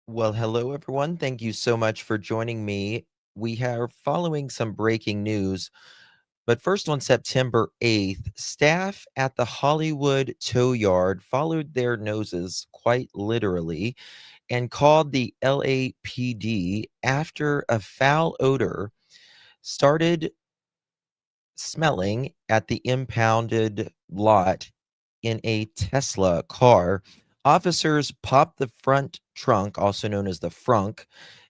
Well, hello, everyone. Thank you so much for joining me. We are following some breaking news. But first, on September 8th, staff at the Hollywood Tow Yard followed their noses quite literally and called the LAPD after a foul odor started smelling at the impounded lot in a Tesla car. Officers popped the front trunk, also known as the frunk,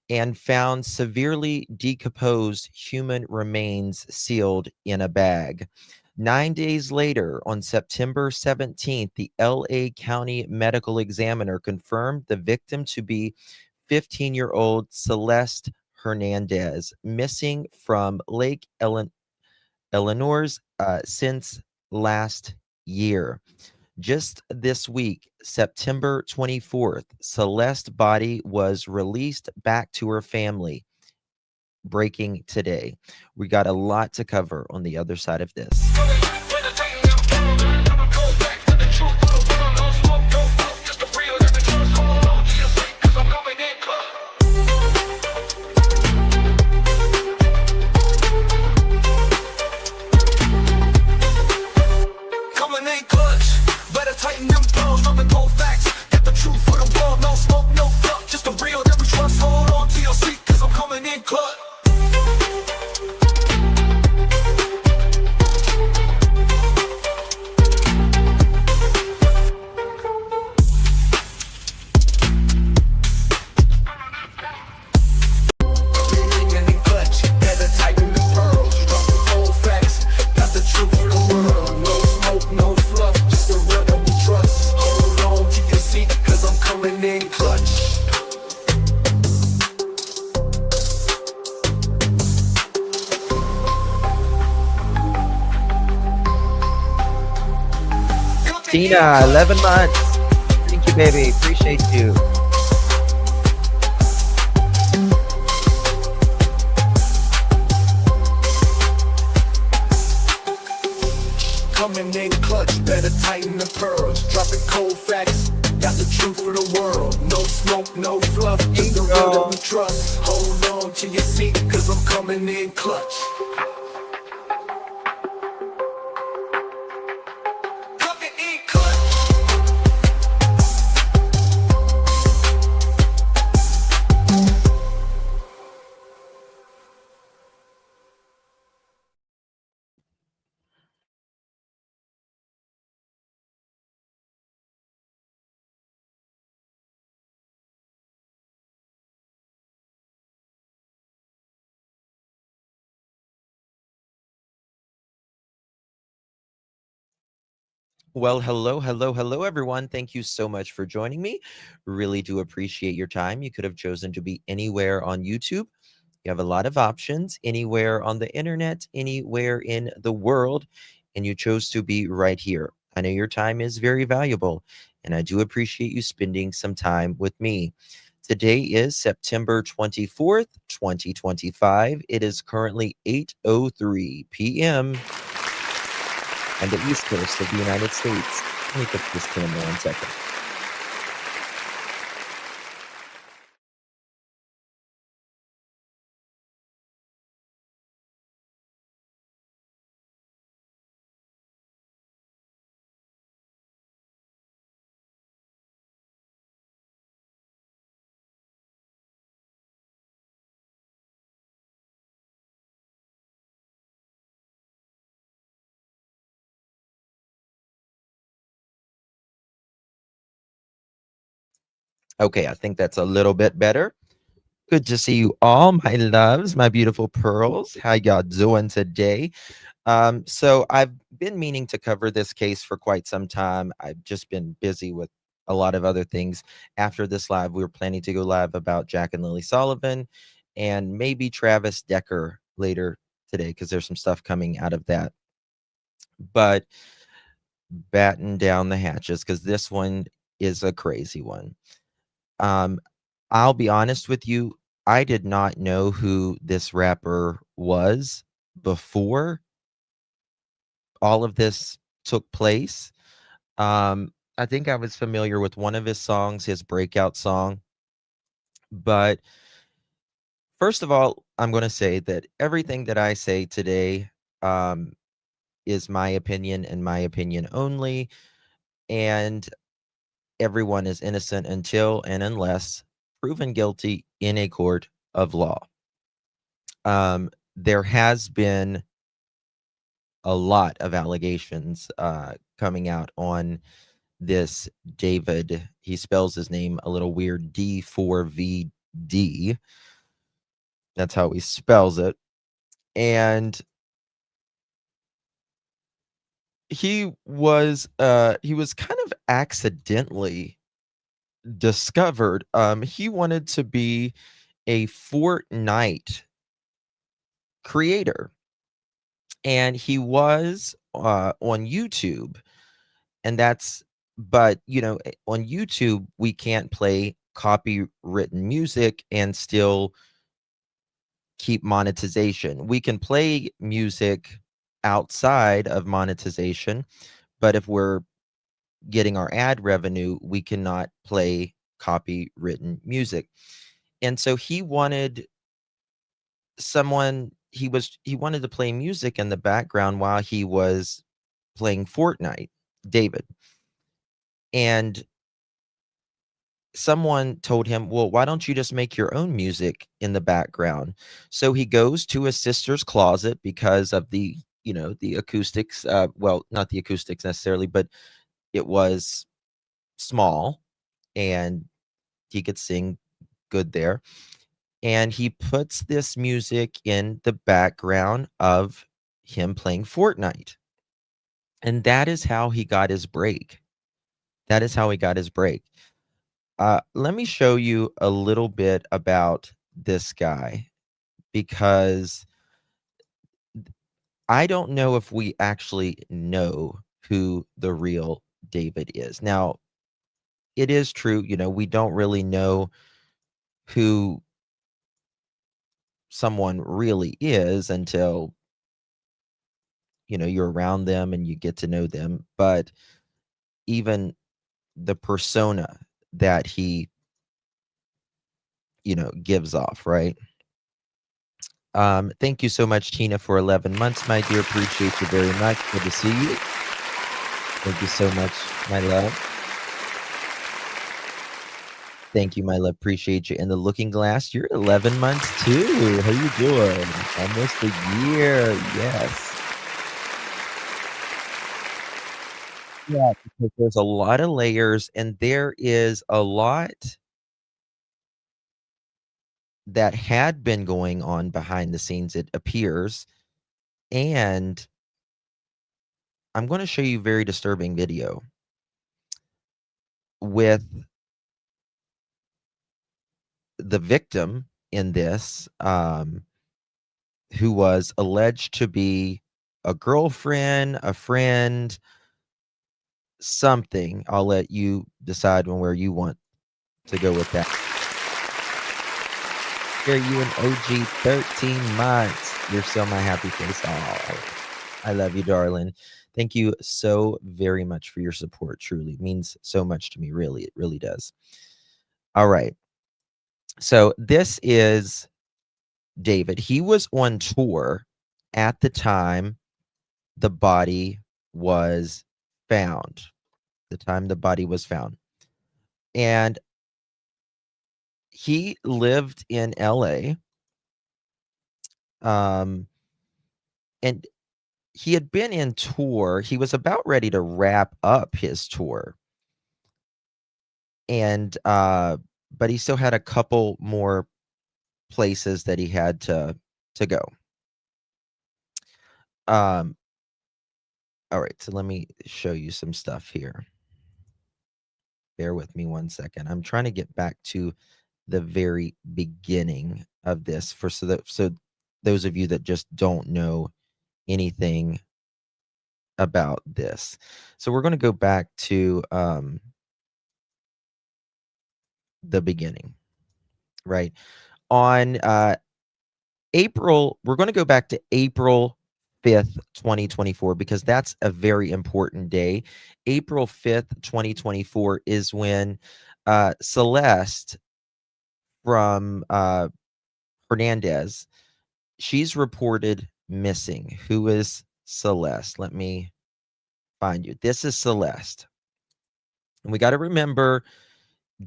and found severely decomposed human remains sealed in a bag. 9 days later, on September 17th, the LA County Medical Examiner confirmed the victim to be 15-year-old Celeste Hernandez, missing from Lake Elsinere's since last year. Just this week, September 24th, Celeste's body was released back to her family. Breaking today. We got a lot to cover on the other side of this. Tina, 11 months. Thank you, baby. Appreciate you. Coming in clutch, better tighten the pearls. Dropping cold facts, got the truth for the world. No smoke, no fluff, just the real that we trust. Hold on to your seat, cause I'm coming in clutch. Well, hello, everyone. Thank you so much for joining me. Really do appreciate your time. You could have chosen to be anywhere on YouTube. You have a lot of options, anywhere on the internet, anywhere in the world, and you chose to be right here. I know your time is very valuable, and I do appreciate you spending some time with me. Today is September 24th, 2025. It is currently 8:03 p.m. on the East Coast of the United States. Let me put this camera 1 second. Okay, I think that's a little bit better. Good to see you all, my loves, my beautiful pearls. How y'all doing today? So I've been meaning to cover this case for quite some time. I've just been busy with a lot of other things. After this live, we were planning to go live about Jack and Lily Sullivan and maybe Travis Decker later today because there's some stuff coming out of that. But batten down the hatches because this one is a crazy one. Um, I'll be honest with you, I did not know who this rapper was before all of this took place. I think I was familiar with one of his songs, his breakout song, But first of all, I'm going to say that everything that I say today um, is my opinion and my opinion only. And everyone is innocent until and unless proven guilty in a court of law. There has been a lot of allegations coming out on this David. He spells his name a little weird, D4vd. That's how he spells it. And he was kind of accidentally discovered. He wanted to be a Fortnite creator, and he was on YouTube, and that's but on YouTube we can't play copywritten music and still keep monetization. We can play music outside of monetization, but if we're getting our ad revenue, we cannot play copywritten music. And so he wanted he wanted to play music in the background while he was playing Fortnite, David. And someone told him, "Well, why don't you just make your own music in the background?" So he goes to his sister's closet because of the acoustics, well, not the acoustics necessarily, but it was small and he could sing good there. And he puts this music in the background of him playing Fortnite. And that is how he got his break. That is how he got his break. Let me show you a little bit about this guy, because I don't know if we actually know who the real David is. Now, it is true, we don't really know who someone really is until you're around them and you get to know them. But even the persona that he gives off, right? Thank you so much, Tina, for 11 months, my dear. Appreciate you very much. Good to see you. Thank you so much, my love. Thank you, my love. Appreciate you. And the Looking Glass, you're 11 months too. How you doing? Almost a year. Yes. Yeah, because there's a lot of layers, and there is a lot that had been going on behind the scenes, it appears. And I'm going to show you a very disturbing video with the victim in this, who was alleged to be a girlfriend, a friend, something. I'll let you decide on where you want to go with that. Here, you an OG 13 months. You're still my happy face. Oh, I love you, darling. Thank you so very much for your support. Truly means so much to me. Really, it really does. All right. So this is David. He was on tour at the time the body was found. The time the body was found. And he lived in LA. And he had been in tour. He was about ready to wrap up his tour. And but he still had a couple more places that he had to go. All right, so let me show you some stuff here. Bear with me one second. I'm trying to get back to the very beginning of this so those of you that just don't know anything about this. So we're going to go back to the beginning, right? On we're going to go back to April 5th, 2024, because that's a very important day. April 5th, 2024 is when Celeste from Hernandez. She's reported missing. Who is Celeste? Let me find you. This is Celeste. And we got to remember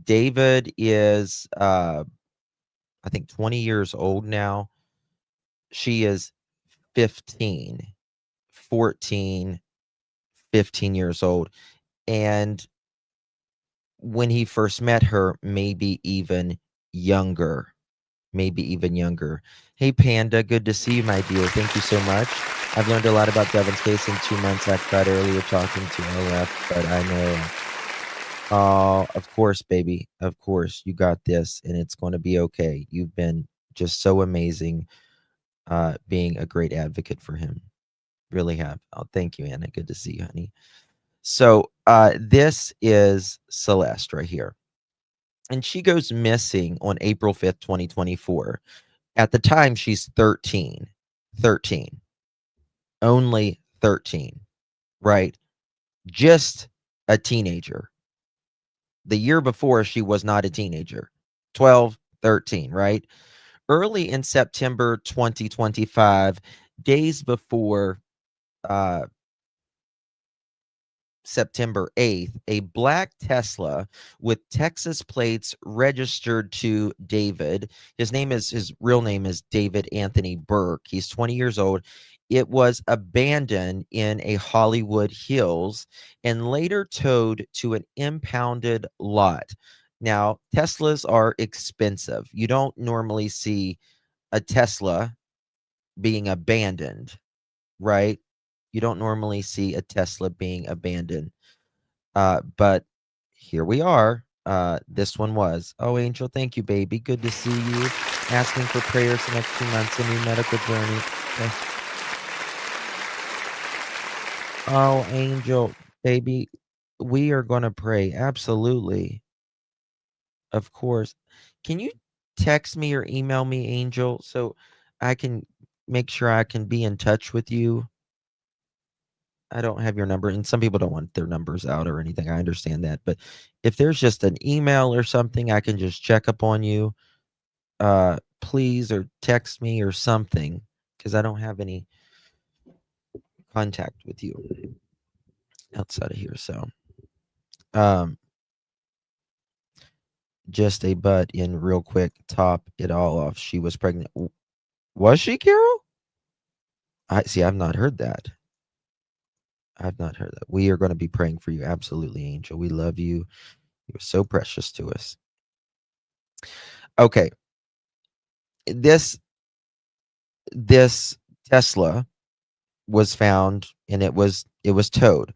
David is, I think, 20 years old now. She is 15, 14, 15 years old. And when he first met her, maybe even younger. Maybe even younger. Hey, Panda, good to see you, my dear. Thank you so much. I've learned a lot about Devin's case in 2 months. I tried earlier talking to OF, but I know. Oh, of course, baby. Of course, you got this, and it's going to be okay. You've been just so amazing, being a great advocate for him. Really have. Oh, thank you, Anna. Good to see you, honey. So, this is Celeste right here. And she goes missing on April 5th, 2024. At the time, she's 13. 13. Only 13, right? Just a teenager. The year before, she was not a teenager. 12, 13, right? Early in September 2025, days before September 8th, a black Tesla with Texas plates registered to David. His real name is David Anthony Burke. He's 20 years old. It was abandoned in a Hollywood Hills and later towed to an impounded lot. Now, Teslas are expensive. You don't normally see a Tesla being abandoned, right? You don't normally see a Tesla being abandoned. But here we are. This one was. Oh, Angel, thank you, baby. Good to see you. Asking for prayers the next 2 months in your medical journey. Okay. Oh, Angel, baby, we are going to pray. Absolutely. Of course. Can you text me or email me, Angel, so I can make sure I can be in touch with you? I don't have your number, and some people don't want their numbers out or anything. I understand that, but if there's just an email or something, I can just check up on you, please, or text me or something, because I don't have any contact with you outside of here. So, um, just a butt in real quick, top it all off. She was pregnant. Was she, Carol? I see. I've not heard that. I've not heard that. We are going to be praying for you. Absolutely, Angel. We love you. You're so precious to us. Okay. This Tesla was found and it was towed.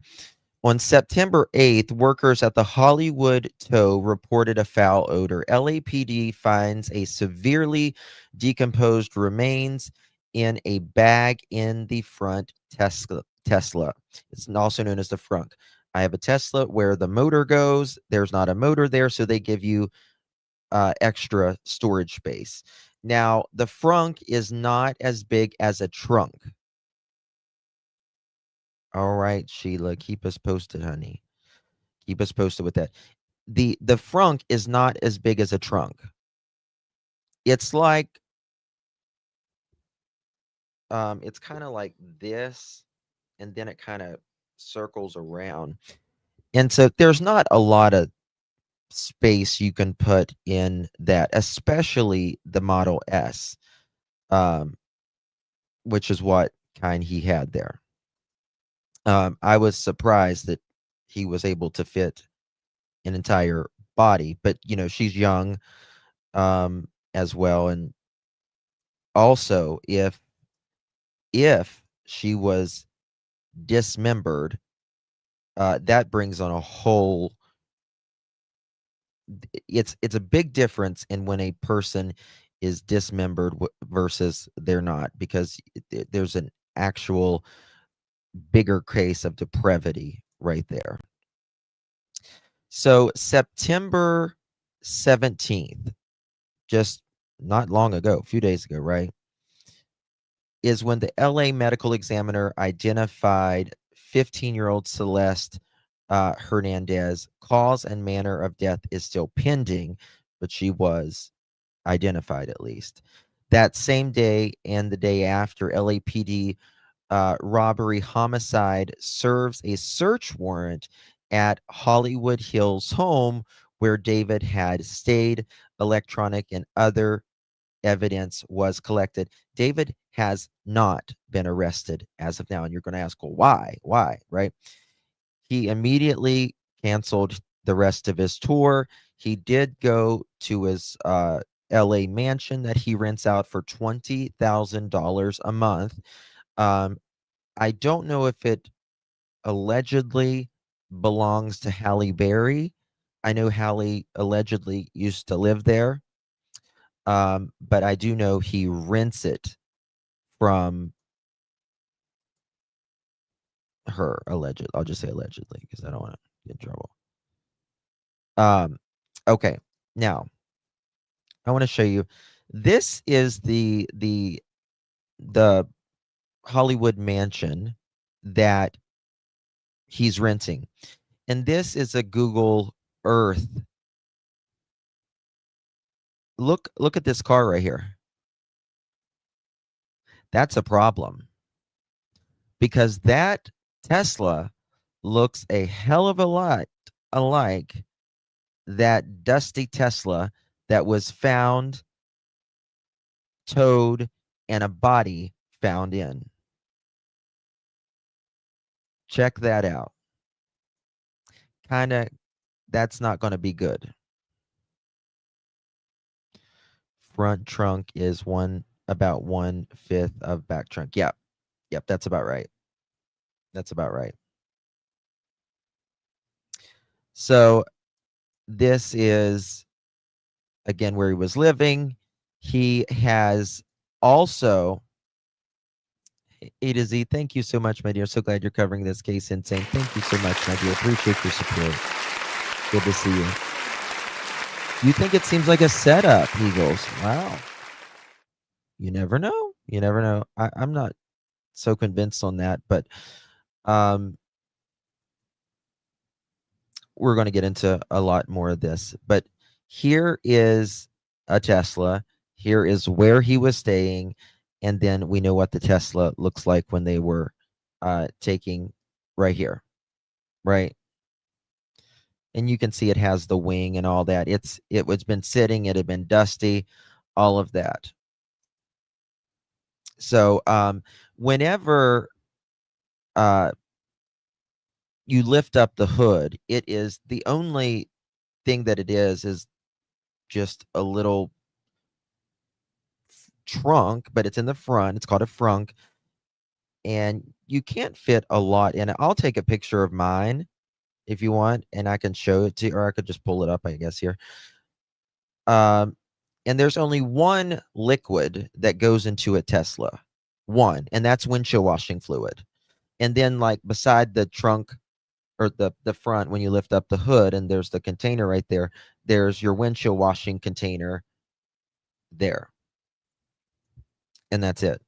On September 8th, workers at the Hollywood Tow reported a foul odor. LAPD finds a severely decomposed remains in a bag in the front Tesla. It's also known as the frunk. I have a Tesla where the motor goes. There's not a motor there, so they give you extra storage space. Now, the frunk is not as big as a trunk. All right, Sheila, keep us posted, honey. Keep us posted with that. The frunk is not as big as a trunk. It's like it's kind of like this, and then it kind of circles around. And so there's not a lot of space you can put in that, especially the Model S, which is what kind he had there. I was surprised that he was able to fit an entire body, but she's young as well, and also if she was dismembered, that brings on a whole it's a big difference in when a person is dismembered versus they're not, because there's an actual bigger case of depravity right there. So September 17th, just not long ago, a few days ago, right, is when the LA medical examiner identified 15-year-old Celeste Hernandez. Cause and manner of death is still pending, but she was identified at least. That same day and the day after, LAPD Robbery-Homicide serves a search warrant at Hollywood Hills home where David had stayed. Electronic and other evidence was collected. David has not been arrested as of now. And you're going to ask, well, why? Why? Right? He immediately canceled the rest of his tour. He did go to his LA mansion that he rents out for $20,000 a month. I don't know if it allegedly belongs to Halle Berry. I know Halle allegedly used to live there, but I do know he rents it from her. Alleged. I'll just say allegedly because I don't want to get in trouble. Okay. Now, I want to show you. This is the Hollywood mansion that he's renting. And this is a Google Earth. Look at this car right here. That's a problem. Because that Tesla looks a hell of a lot alike that dusty Tesla that was found, towed, and a body found in. Check that out. That's not going to be good. Front trunk is about 1/5 of back trunk. Yep, that's about right. That's about right. So this is, again, where he was living. He has also, A to Z, thank you so much, my dear. So glad you're covering this case. Insane. Thank you so much, my dear. Appreciate your support. Good to see you. You think it seems like a setup, Eagles? Wow. You never know. You never know. I'm not so convinced on that, but we're going to get into a lot more of this. But here is a Tesla. Here is where he was staying. And then we know what the Tesla looks like when they were taking right here, right? And you can see it has the wing and all that. It was been sitting, it had been dusty, all of that. So whenever you lift up the hood, it is the only thing that it is just a little trunk, but it's in the front. It's called a frunk. And you can't fit a lot in it. I'll take a picture of mine if you want, and I can show it to you, or I could just pull it up, I guess, here. And there's only one liquid that goes into a Tesla. One, and that's windshield washing fluid. And then, like, beside the trunk or the front, when you lift up the hood and there's the container right there, there's your windshield washing container there. And that's it.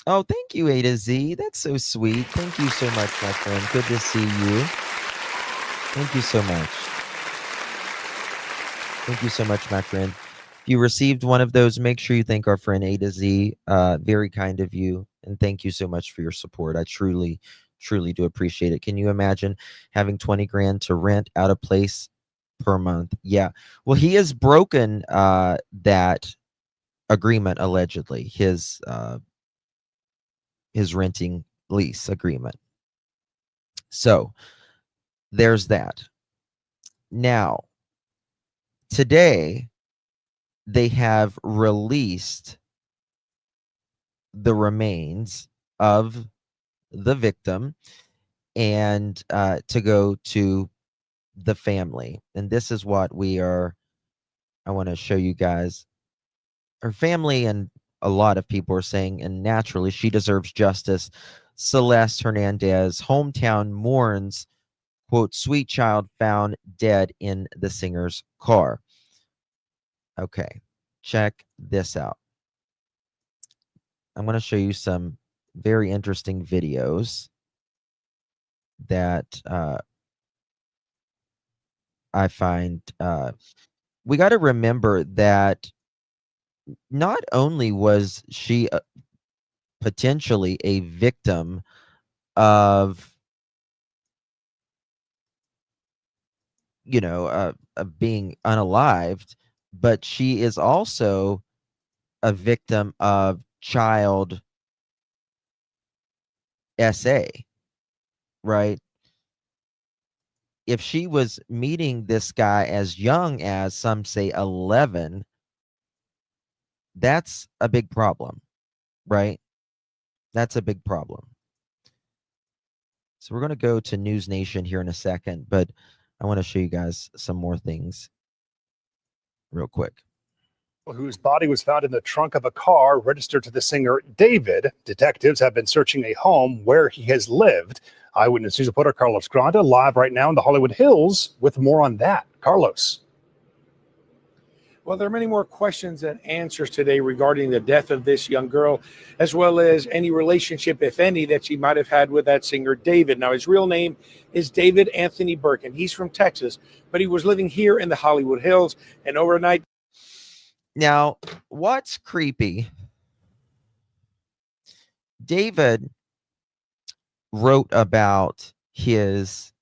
Oh, thank you, A to Z. That's so sweet. Thank you so much, my friend. Good to see you. Thank you so much. Thank you so much, my friend. If you received one of those, make sure you thank our friend A to Z. Very kind of you. And thank you so much for your support. I truly, truly do appreciate it. Can you imagine having 20 grand to rent out a place per month? Yeah. Well, he has broken that agreement, allegedly, his renting lease agreement. So there's that. Now, today, they have released the remains of the victim and to go to the family. And this is what I want to show you guys. Her family and a lot of people are saying, and naturally, she deserves justice. Celeste Hernandez, hometown mourns, quote, sweet child found dead in the singer's car. Okay, check this out. I'm going to show you some very interesting videos that I find we got to remember that not only was she potentially a victim of, you know, of being unalived, but she is also a victim of child SA, right? If she was meeting this guy as young as, some say, 11, that's a big problem, right? That's a big problem. So we're going to go to News Nation here in a second, but I want to show you guys some more things real quick. Whose body was found in the trunk of a car registered to the singer David. Detectives have been searching a home where he has lived. Eyewitness News reporter Carlos Granda live right now in the Hollywood Hills with more on that. Carlos. Well, there are many more questions and answers today regarding the death of this young girl, as well as any relationship, if any, that she might have had with that singer David. Now, his real name is David Anthony Birkin. He's from Texas, but he was living here in the Hollywood Hills, and overnight. Now, what's creepy? David wrote about Celeste,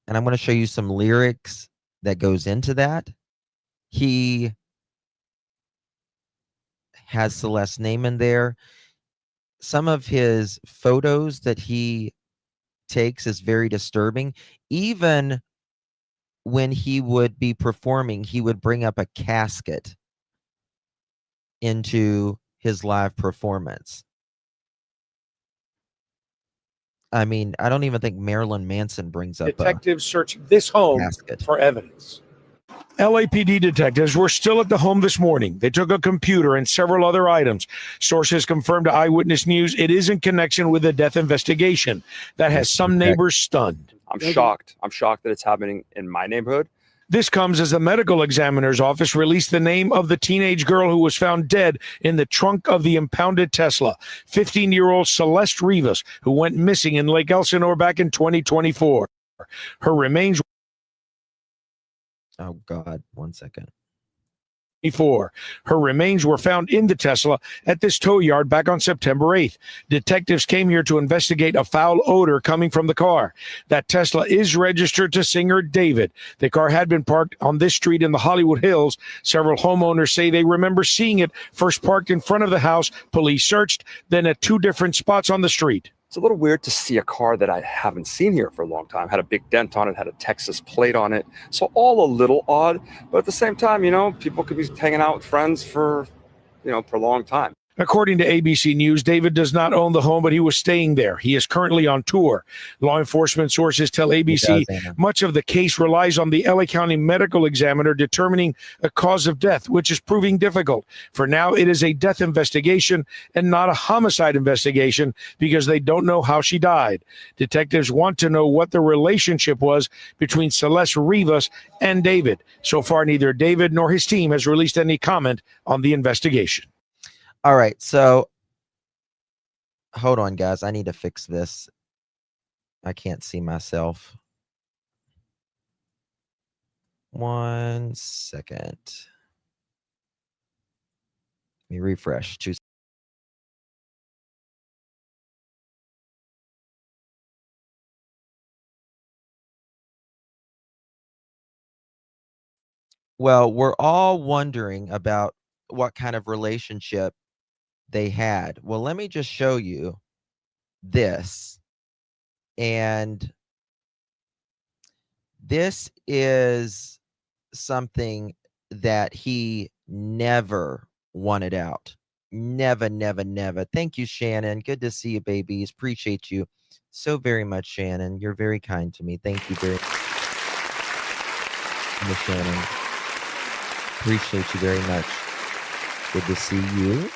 and I'm going to show you some lyrics that goes into that. He has Celeste's name in there. Some of his photos that he takes is very disturbing. Even when he would be performing, he would bring up a casket into his live performance. I mean, I don't even think Marilyn Manson brings up Detectives search this home casket for evidence. LAPD detectives were still at the home this morning. They took a computer and several other items. Sources confirmed to Eyewitness News it is in connection with a death investigation that has some neighbors stunned. I'm shocked. I'm shocked that it's happening in my neighborhood. This comes as the medical examiner's office released the name of the teenage girl who was found dead in the trunk of the impounded Tesla, 15-year-old Celeste Rivas, who went missing in Lake Elsinore back in 2024. Her remains. Oh, God, 1 second. Her remains were found in the Tesla at this tow yard back on September 8th. Detectives came here to investigate a foul odor coming from the car. That Tesla is registered to singer David. The car had been parked on this street in the Hollywood Hills. Several homeowners say they remember seeing it first parked in front of the house. Police searched, then at two different spots on the street. It's a little weird to see a car that I haven't seen here for a long time. Had a big dent on it, had a Texas plate on it. So all a little odd, but at the same time, you know, people could be hanging out with friends for, for a long time. According to ABC News, David does not own the home, but he was staying there. He is currently on tour. Law enforcement sources tell ABC much of the case relies on the LA County medical examiner determining a cause of death, which is proving difficult. For now, it is a death investigation and not a homicide investigation because they don't know how she died. Detectives want to know what the relationship was between Celeste Rivas and David. So far, neither David nor his team has released any comment on the investigation. All right, so hold on, guys. I need to fix this. I can't see myself. 1 second. Let me refresh. Well, we're all wondering about what kind of relationship they had. Well, let me just show you this. And this is something that he never wanted out. Never, never, never. Thank you, Shannon. Good to see you, babies. Appreciate you so very much, Shannon. You're very kind to me. Thank you very much, Miss Shannon. Appreciate you very much. Good to see you.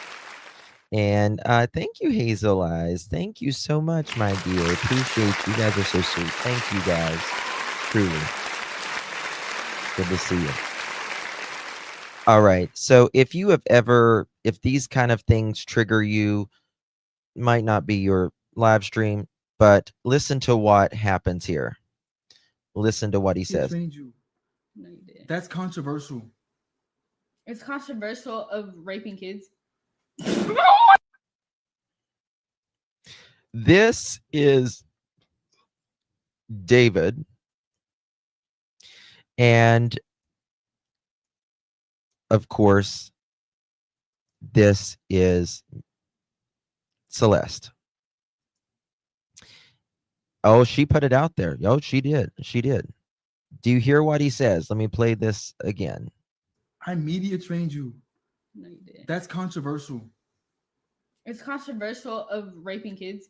And thank you, Hazel Eyes. Thank you so much, my dear. Appreciate you. You guys are so sweet. Thank you, guys. Truly. Good to see you. All right. So if these kind of things trigger you, might not be your live stream, but listen to what happens here. Listen to what he says. Trained you No, you didn't. That's controversial. It's controversial of raping kids. This is David. And of course, this is Celeste. Oh, she put it out there. Oh, she did. She did. Do you hear what he says? Let me play this again. I media trained you. No, you didn't. That's controversial. It's controversial of raping kids.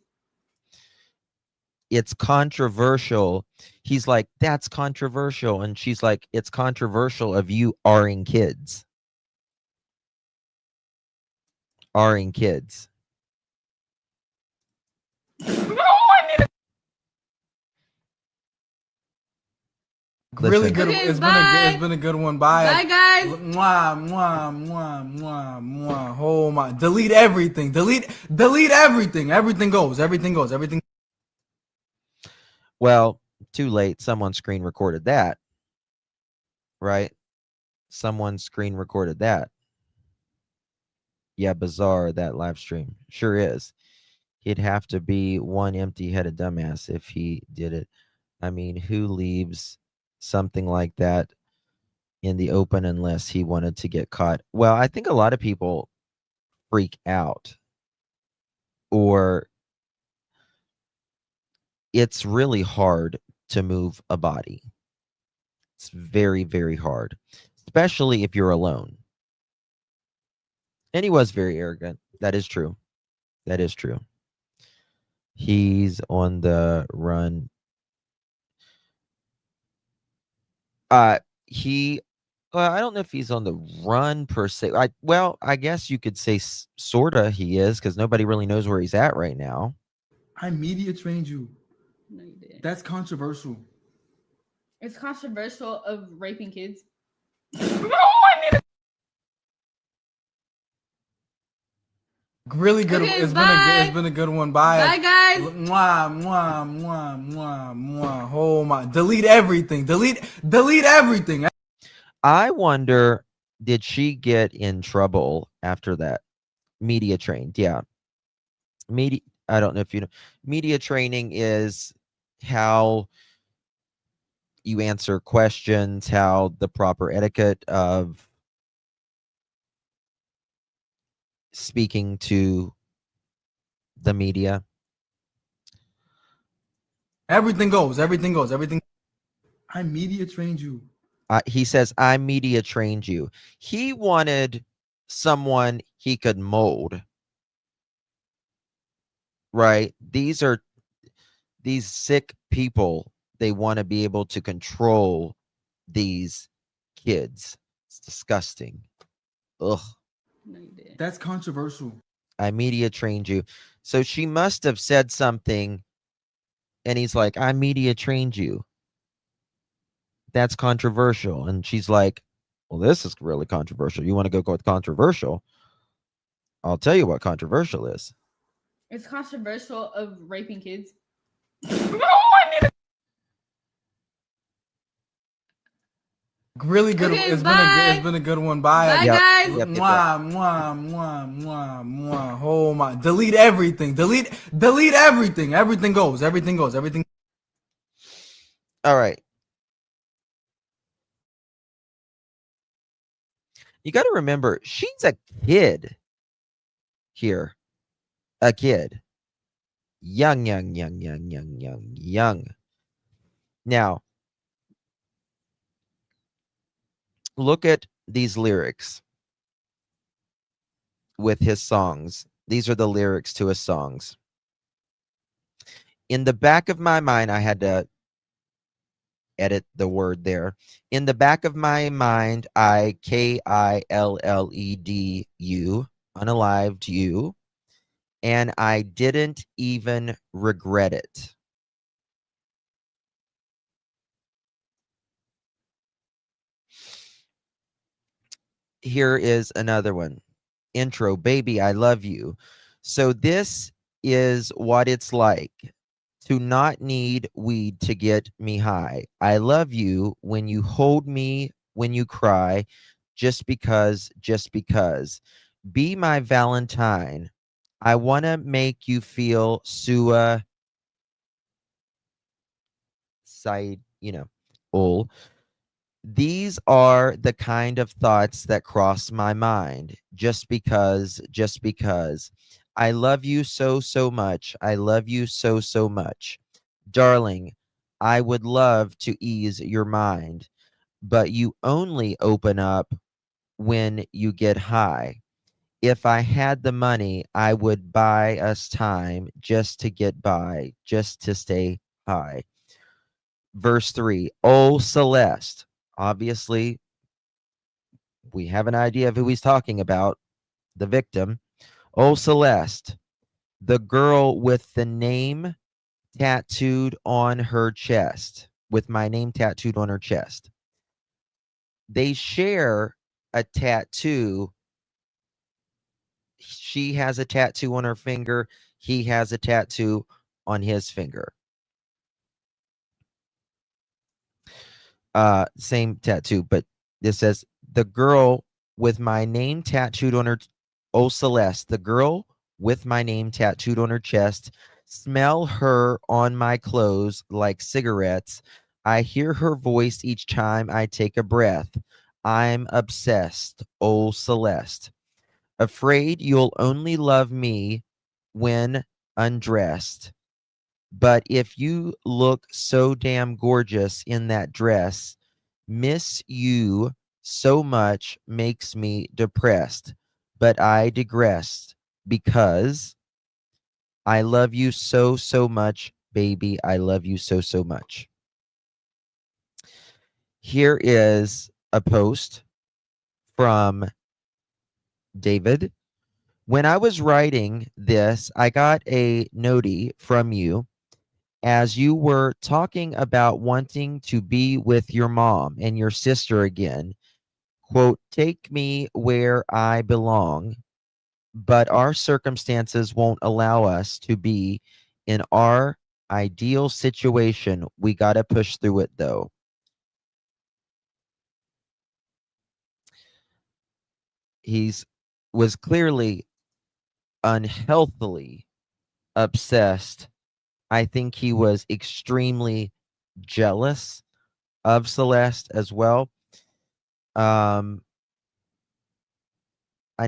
It's controversial. He's like, that's controversial. And she's like, it's controversial of you R-ing kids. R-ing kids. Really Listen. good. Okay, It's bye. been a good one. Bye. Bye, guys. Mwah, mwah, mwah, mwah, mwah. Oh my! Delete everything. Delete everything. Everything goes. Everything goes. Everything. Well, too late. Someone screen recorded that. Right? Someone screen recorded that. Yeah, bizarre, that live stream. Sure is. He'd have to be one empty-headed dumbass if he did it. I mean, who leaves something like that in the open unless he wanted to get caught? Well, I think a lot of people freak out, or it's really hard to move a body. It's very, very hard, especially if you're alone. And he was very arrogant. That is true. That is true. He's on the run. Well, I don't know if he's on the run per se. I guess you could say sorta he is, because nobody really knows where he's at right now. I media trained you. No, you didn't. That's controversial. It's controversial of raping kids. Really good. Okay, It's bye. been a good one. Bye. Bye, guys. Mwah, mwah, mwah, mwah, mwah. Oh my! Delete everything. Delete everything. I wonder, did she get in trouble after that? Media trained, yeah. Media. I don't know if you know. Media training is how you answer questions, how the proper etiquette of speaking to the media. Everything goes. Everything goes. Everything. I media trained you. He says, I media trained you. He wanted someone he could mold. Right? These sick people. They want to be able to control these kids. It's disgusting. Ugh. No, you didn't. That's controversial. I media trained you. So she must have said something, and he's like, I media trained you. That's controversial. And she's like, well, this is really controversial. You want to go with controversial? I'll tell you what controversial is. It's controversial of raping kids. Really good. Okay, It's bye. been a good one. Bye. Bye, Yep. guys. Yep. Mwah, mwah, mwah, mwah, mwah. Oh my! Delete everything. Delete everything. Everything goes. Everything goes. Everything. All right. You got to remember, she's a kid here. A kid. Young. Now, look at these lyrics with his songs. These are the lyrics to his songs. In the back of my mind, I had to edit the word there. In the back of my mind, I KILLED-U, unalived you, and I didn't even regret it. Here is another one. Intro, baby, I love you. So this is what it's like to not need weed to get me high. I love you when you hold me, when you cry, just because, just because. Be my Valentine. I want to make you feel side, all. These are the kind of thoughts that cross my mind. Just because, just because. I love you so, so much. I love you so, so much. Darling, I would love to ease your mind, but you only open up when you get high. If I had the money, I would buy us time just to get by, just to stay high. Verse 3, oh, Celeste. Obviously, we have an idea of who he's talking about, the victim. Oh, Celeste, the girl with the name tattooed on her chest, with my name tattooed on her chest. They share a tattoo. She has a tattoo on her finger. He has a tattoo on his finger. Same tattoo, but this says the girl with my name tattooed on her. Oh, Celeste, the girl with my name tattooed on her chest. Smell her on my clothes like cigarettes. I hear her voice each time I take a breath. I'm obsessed, oh, Celeste. Afraid you'll only love me when undressed. But if you look so damn gorgeous in that dress, miss you so much makes me depressed. But I digressed because I love you so, so much, baby. I love you so, so much. Here is a post from David. When I was writing this, I got a notey from you as you were talking about wanting to be with your mom and your sister again. Quote, take me where I belong, but our circumstances won't allow us to be in our ideal situation. We got to push through it, though. Was clearly unhealthily obsessed. I think he was extremely jealous of Celeste as well. I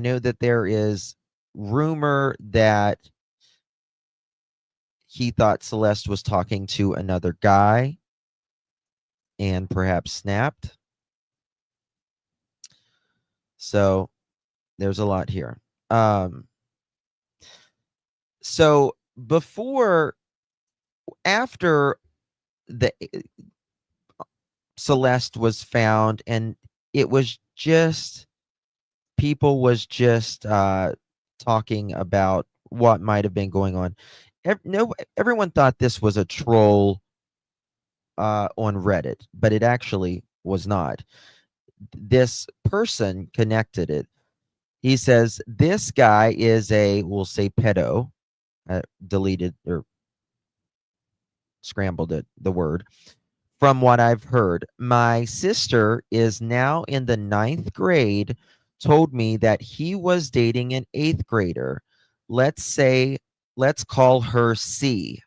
know that there is rumor that he thought Celeste was talking to another guy and perhaps snapped. So there's a lot here. So after the Celeste was found, and it was just people was just talking about what might have been going on. Everyone thought this was a troll on Reddit, but it actually was not. This person connected it. He says this guy is we'll say pedo. Deleted or scrambled it, the word. From what I've heard, my sister is now in the 9th grade, told me that he was dating an 8th grader. Let's call her C.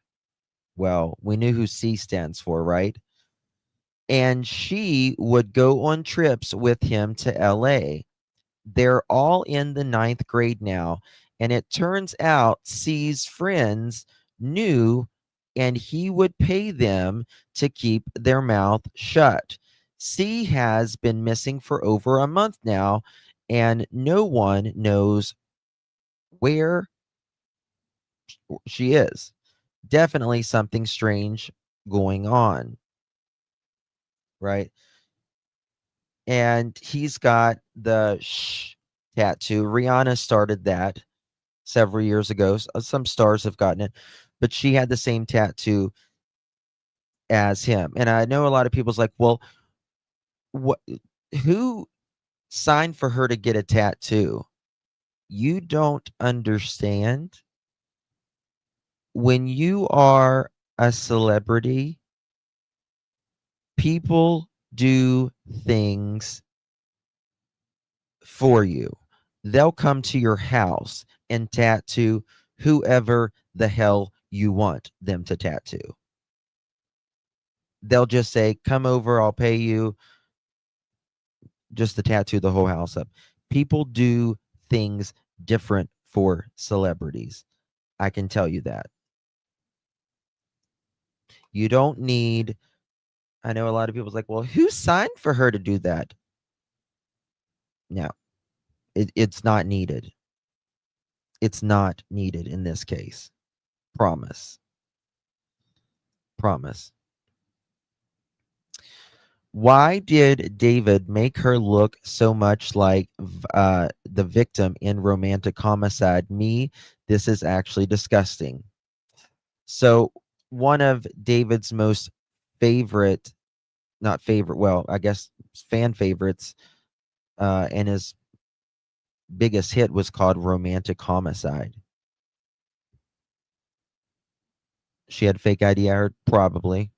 Well, we knew who C stands for, right? And she would go on trips with him to LA. They're all in the 9th grade now. And it turns out C's friends knew, and he would pay them to keep their mouth shut. C has been missing for over a month now, and no one knows where she is. Definitely something strange going on, right? And he's got the shh tattoo. Rihanna started that several years ago. Some stars have gotten it, but she had the same tattoo as him. And I know a lot of people's like, well, who signed for her to get a tattoo? You don't understand. When you are a celebrity, people do things for you. They'll come to your house and tattoo whoever the hell you want them to tattoo. They'll just say, come over, I'll pay you just to tattoo the whole house up. People do things different for celebrities. I can tell you that. You don't need, I know a lot of people's like, well, who signed for her to do that? No, it's not needed. It's not needed in this case. Promise. Promise. Why did David make her look so much like the victim in Romantic Homicide? Me, this is actually disgusting. So one of David's most favorite, not favorite, well, I guess fan favorites, and his biggest hit was called Romantic Homicide. She had fake ID, I heard, probably.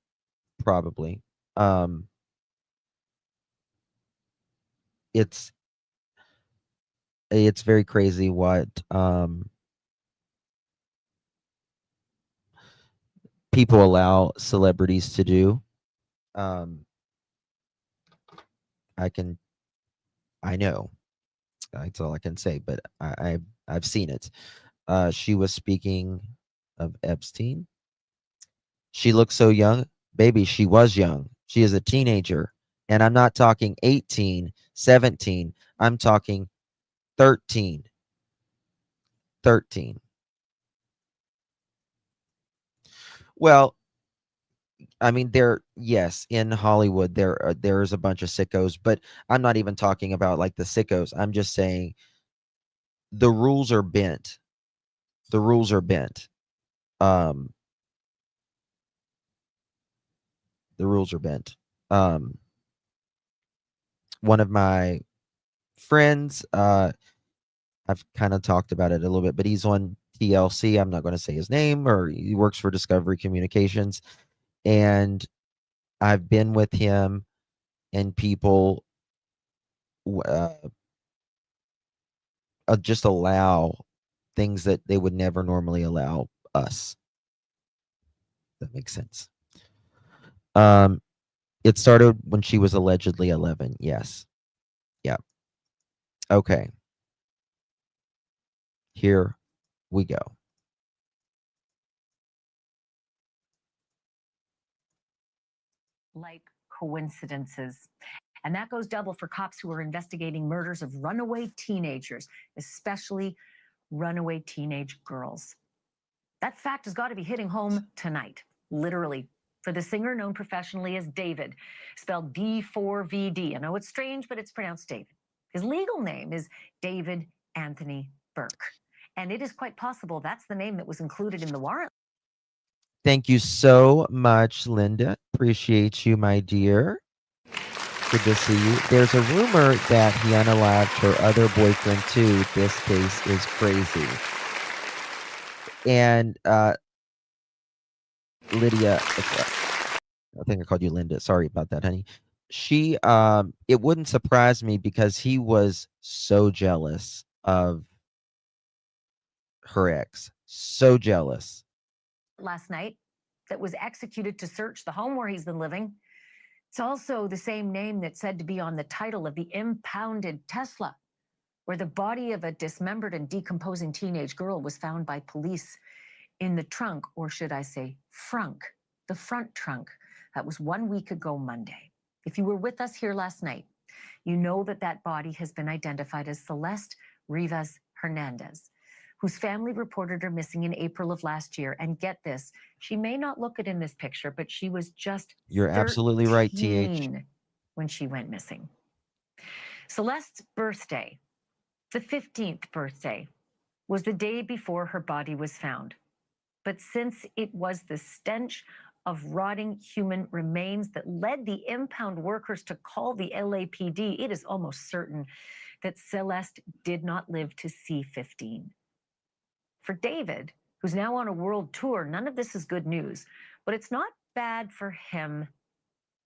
It's very crazy what people allow celebrities to do. I know that's all I can say, but I've seen it. She was speaking of Epstein. She looks so young. Baby, she was young. She is a teenager. And I'm not talking 18, 17. I'm talking 13. 13. Well, I mean, yes, in Hollywood, there's a bunch of sickos, but I'm not even talking about like the sickos. I'm just saying the rules are bent. The rules are bent. The rules are bent. One of my friends, I've kind of talked about it a little bit, but he's on TLC. I'm not going to say his name, or he works for Discovery Communications. And I've been with him, and people just allow things that they would never normally allow us. That makes sense. It started when she was allegedly 11. Yes. Yeah. Okay. Here we go. Like coincidences. And that goes double for cops who are investigating murders of runaway teenagers, especially runaway teenage girls. That fact has got to be hitting home tonight, literally, for the singer known professionally as David, spelled D4vd. I know it's strange, but it's pronounced David. His legal name is David Anthony Burke. And it is quite possible that's the name that was included in the warrant. Thank you so much, Linda. Appreciate you, my dear. Good to see you. There's a rumor that he unalived her other boyfriend too. This case is crazy. And Lydia, I think I called you Linda. Sorry about that, honey. She, it wouldn't surprise me because he was so jealous of her ex. So jealous. Last night that was executed to search the home where he's been living. It's also the same name that's said to be on the title of the impounded Tesla, where the body of a dismembered and decomposing teenage girl was found by police in the trunk, or should I say frunk, the front trunk. That was 1 week ago Monday. If you were with us here last night, you know that that body has been identified as Celeste Rivas Hernandez, whose family reported her missing in April of last year. And get this, she may not look it in this picture, but she was just You're absolutely right, TH. 13 when she went missing. Celeste's birthday, the 15th birthday, was the day before her body was found. But since it was the stench of rotting human remains that led the impound workers to call the LAPD, it is almost certain that Celeste did not live to see 15. For David, who's now on a world tour, none of this is good news. But it's not bad for him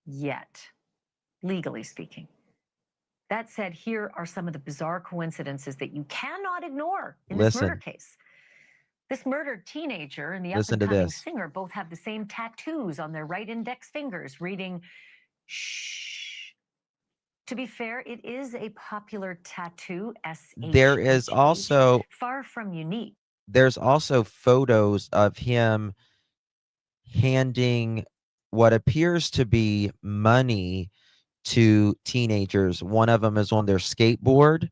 yet, legally speaking. That said, here are some of the bizarre coincidences that you cannot ignore in this murder case. This murdered teenager and the up-and-coming singer both have the same tattoos on their right index fingers, reading, "Shh." To be fair, it is a popular tattoo, S-H-E-T, There is also far from unique. There's also photos of him handing what appears to be money to teenagers. One of them is on their skateboard,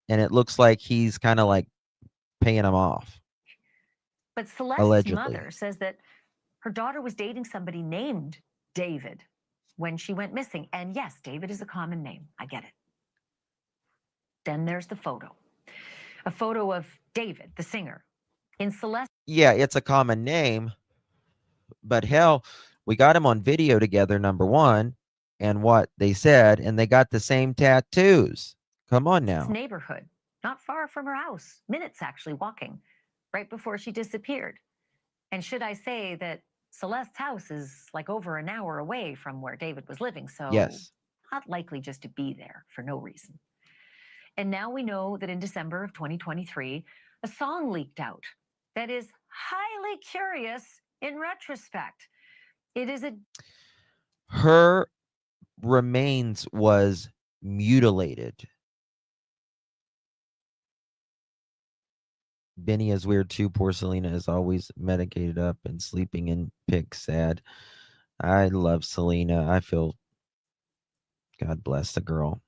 and it looks like he's kind of like paying them off. But Celeste's Allegedly. mother says that her daughter was dating somebody named David when she went missing. And yes, David is a common name. I get it. Then there's the photo. A photo of David, the singer, in Celeste. Yeah, it's a common name, but hell, we got him on video together, number one, and what they said, and they got the same tattoos. Come on now. Neighborhood, not far from her house, minutes actually walking, right before she disappeared. And should I say that Celeste's house is like over an hour away from where David was living, so yes, not likely just to be there for no reason. And now we know that in December of 2023, a song leaked out that is highly curious in retrospect. It is her remains was mutilated. Benny is weird too. Poor Selena is always medicated up and sleeping in pigs. Sad. I love Selena. I feel God bless the girl.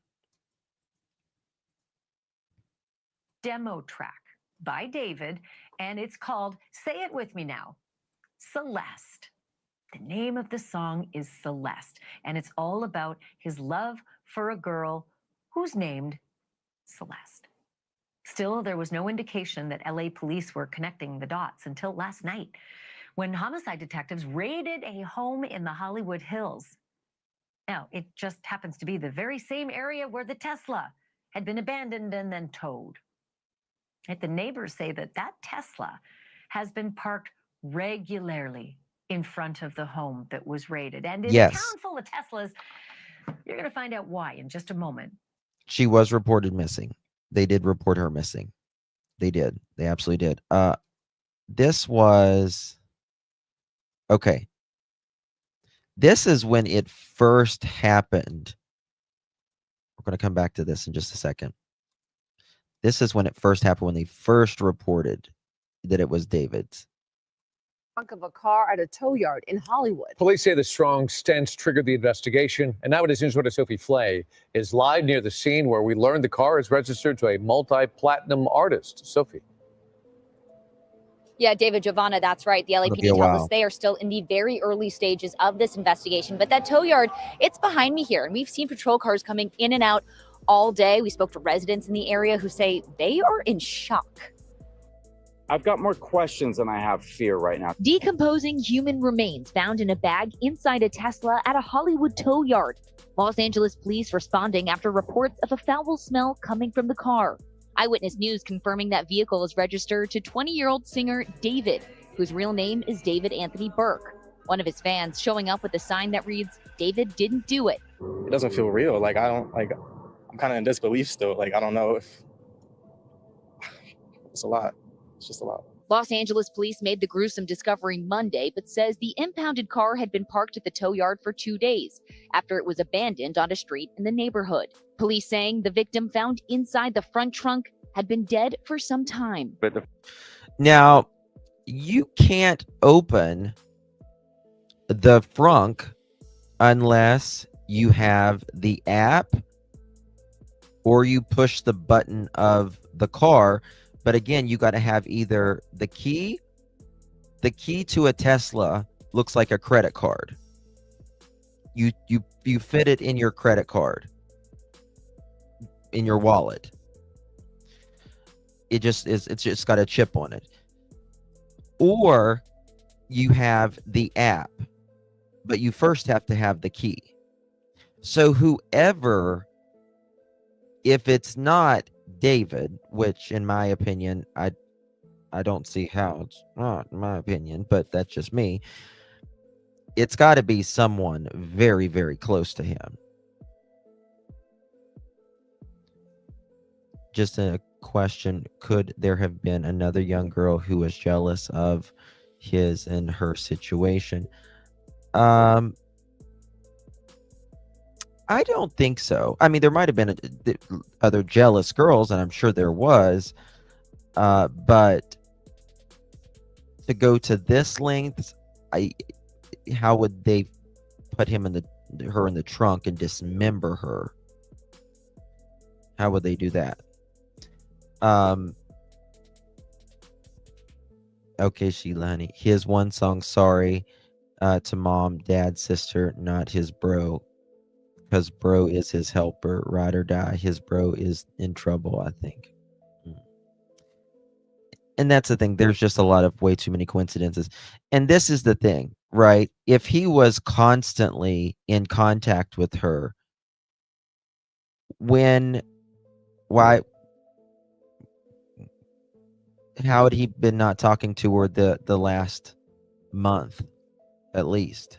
demo track by David, and it's called, say it with me now, Celeste. The name of the song is Celeste, and it's all about his love for a girl who's named Celeste. Still, there was no indication that LA police were connecting the dots until last night, when homicide detectives raided a home in the Hollywood Hills. Now, it just happens to be the very same area where the Tesla had been abandoned and then towed. The neighbors say that that Tesla has been parked regularly in front of the home that was raided. And in a town full of Teslas, you're going to find out why in just a moment. She was reported missing. They did report her missing. They did. They absolutely did. This was okay. This is when it first happened. We're going to come back to this in just a second. This is when it first happened, when they first reported that it was David's. Trunk of a car at a tow yard in Hollywood. Police say the strong stench triggered the investigation, and now it is News' Sophie Flay is live near the scene where we learned the car is registered to a multi-platinum artist. Sophie. Yeah, David, Giovanna, that's right. The LAPD tells us they are still in the very early stages of this investigation. But that tow yard, it's behind me here, and we've seen patrol cars coming in and out all day. We spoke to residents in the area who say they are in shock. I've got more questions than I have fear right now. Decomposing human remains found in a bag inside a Tesla at a Hollywood tow yard. Los Angeles police responding after reports of a foul smell coming from the car. Eyewitness News confirming that vehicle is registered to 20-year-old singer David, whose real name is David Anthony Burke. One of his fans showing up with a sign that reads, "David didn't do it." It doesn't feel real. I'm kind of in disbelief still. I don't know if it's a lot. It's just a lot. Los Angeles police made the gruesome discovery Monday, but says the impounded car had been parked at the tow yard for 2 days after it was abandoned on a street in the neighborhood. Police saying the victim found inside the front trunk had been dead for some time. Now, you can't open the frunk unless you have the app or you push the button of the car. But again, you got to have either the key to a Tesla looks like a credit card. You fit it in your credit card, in your wallet. It's just got a chip on it. Or you have the app, but you first have to have the key. So whoever, if it's not David, which in my opinion, I don't see how. It's not in my opinion, but that's just me. It's got to be someone very, very close to him. Just a question, could there have been another young girl who was jealous of his and her situation? I don't think so. I mean, there might have been other jealous girls, and I'm sure there was, but to go to this length, how would they put her in the trunk and dismember her? How would they do that? Okay, Sheilani. His one song, sorry, to mom, dad, sister, not his bro. Because bro is his helper, ride or die. His bro is in trouble, I think. And that's the thing. There's just a lot of way too many coincidences. And this is the thing, right? If he was constantly in contact with her, how had he been not talking to her the last month, at least?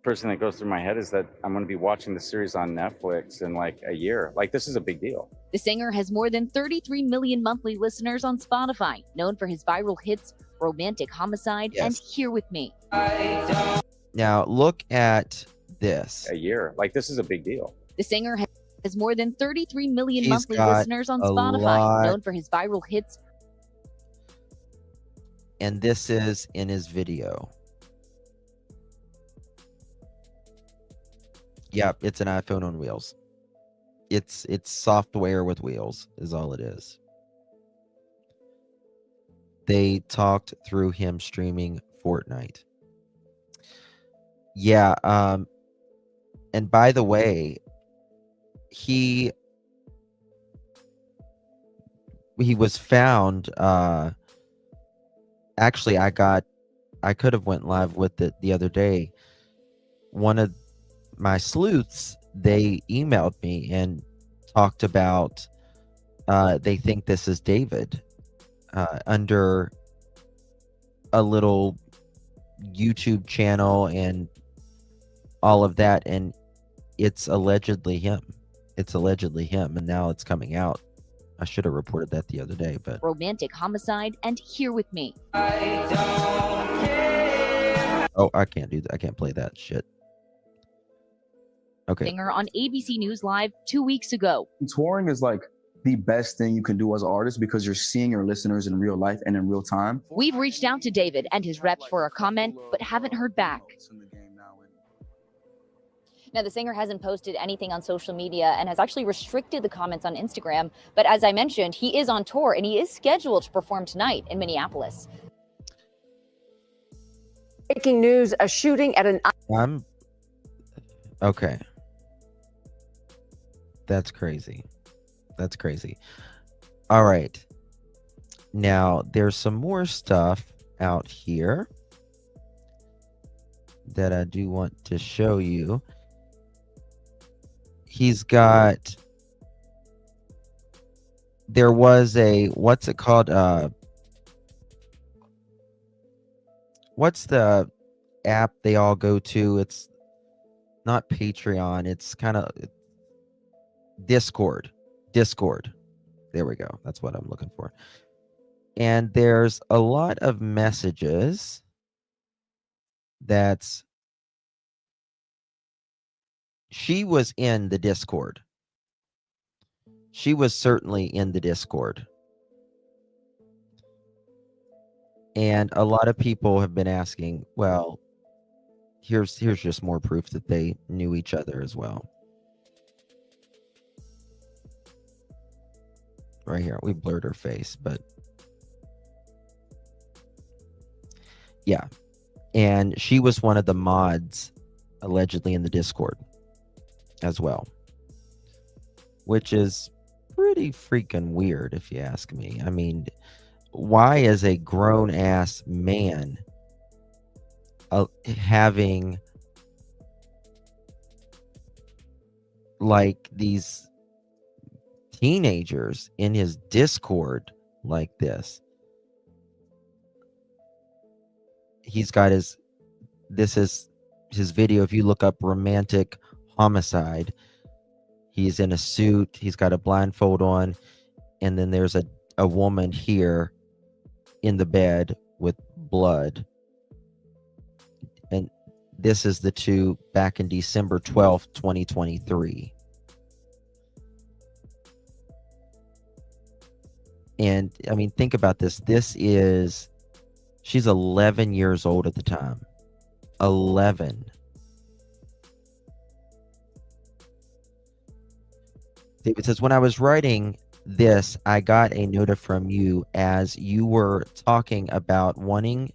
First thing that goes through my head is that I'm going to be watching the series on Netflix in like a year. Like, this is a big deal. The singer has more than 33 million monthly listeners on Spotify, known for his viral hits Romantic Homicide and Here With Me. Now, look at this. A year. Like, this is a big deal. The singer has more than 33 million He's monthly got listeners on a Spotify, lot. known for his viral hits. And this is in his video. Yep, it's an iPhone on wheels. It's software with wheels is all it is. They talked through him streaming Fortnite. Yeah, and by the way, he was found, actually I could have went live with it the other day. One of my sleuths, they emailed me and talked about they think this is David under a little YouTube channel and all of that, and it's allegedly him. And now it's coming out. I should have reported that the other day, but Romantic Homicide and Here With Me. oh, I can't do that. I can't play that shit. Okay. Singer on ABC News Live 2 weeks ago. Touring is like the best thing you can do as an artist because you're seeing your listeners in real life and in real time. We've reached out to David and his reps for a comment, but haven't heard back. Now, the singer hasn't posted anything on social media and has actually restricted the comments on Instagram. But as I mentioned, he is on tour and he is scheduled to perform tonight in Minneapolis. Breaking news, a shooting at an... Okay. That's crazy. That's crazy. All right. Now, there's some more stuff out here that I do want to show you. He's got... There was a... What's it called? What's the app they all go to? It's not Patreon. It's kind of... Discord. There we go. That's what I'm looking for. And there's a lot of messages that's... She was in the Discord. She was certainly in the Discord. And a lot of people have been asking, well, here's just more proof that they knew each other as well. Right here, we blurred her face, but yeah. And she was one of the mods allegedly in the Discord as well, which is pretty freaking weird if you ask me. I mean, why is a grown-ass man having like these teenagers in his Discord like this? he's got this is his video. If you look up romantic homicide, he's in a suit, he's got a blindfold on, and then there's a woman here in the bed with blood. And this is the two back in December 12th, 2023. And I mean, think about this. She's 11 years old at the time. 11. David says, when I was writing this, I got a note from you as you were talking about wanting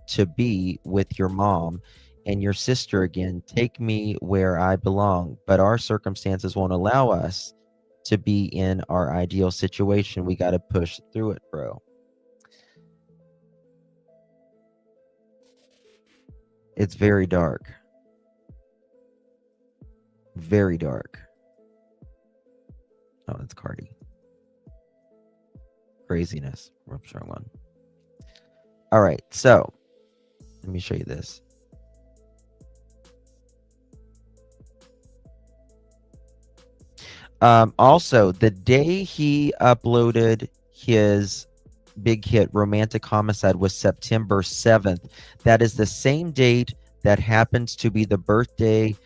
to be with your mom and your sister again. Take me where I belong, but our circumstances won't allow us to be in our ideal situation. We got to push through it, bro. It's very dark. Very dark. Oh, that's Cardi. Craziness. Whoops, wrong one. All right, so let me show you this. Also, the day he uploaded his big hit Romantic Homicide was September 7th. That is the same date that happens to be the birthday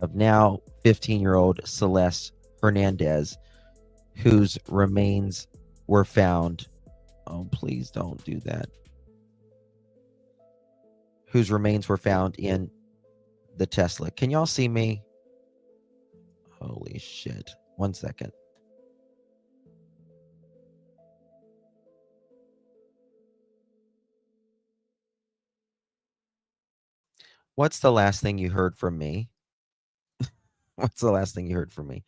of now 15-year-old Celeste Hernandez, whose remains were found. Oh, please don't do that. Whose remains were found in the Tesla. Can y'all see me? Holy shit. 1 second. What's the last thing you heard from me? What's the last thing you heard from me?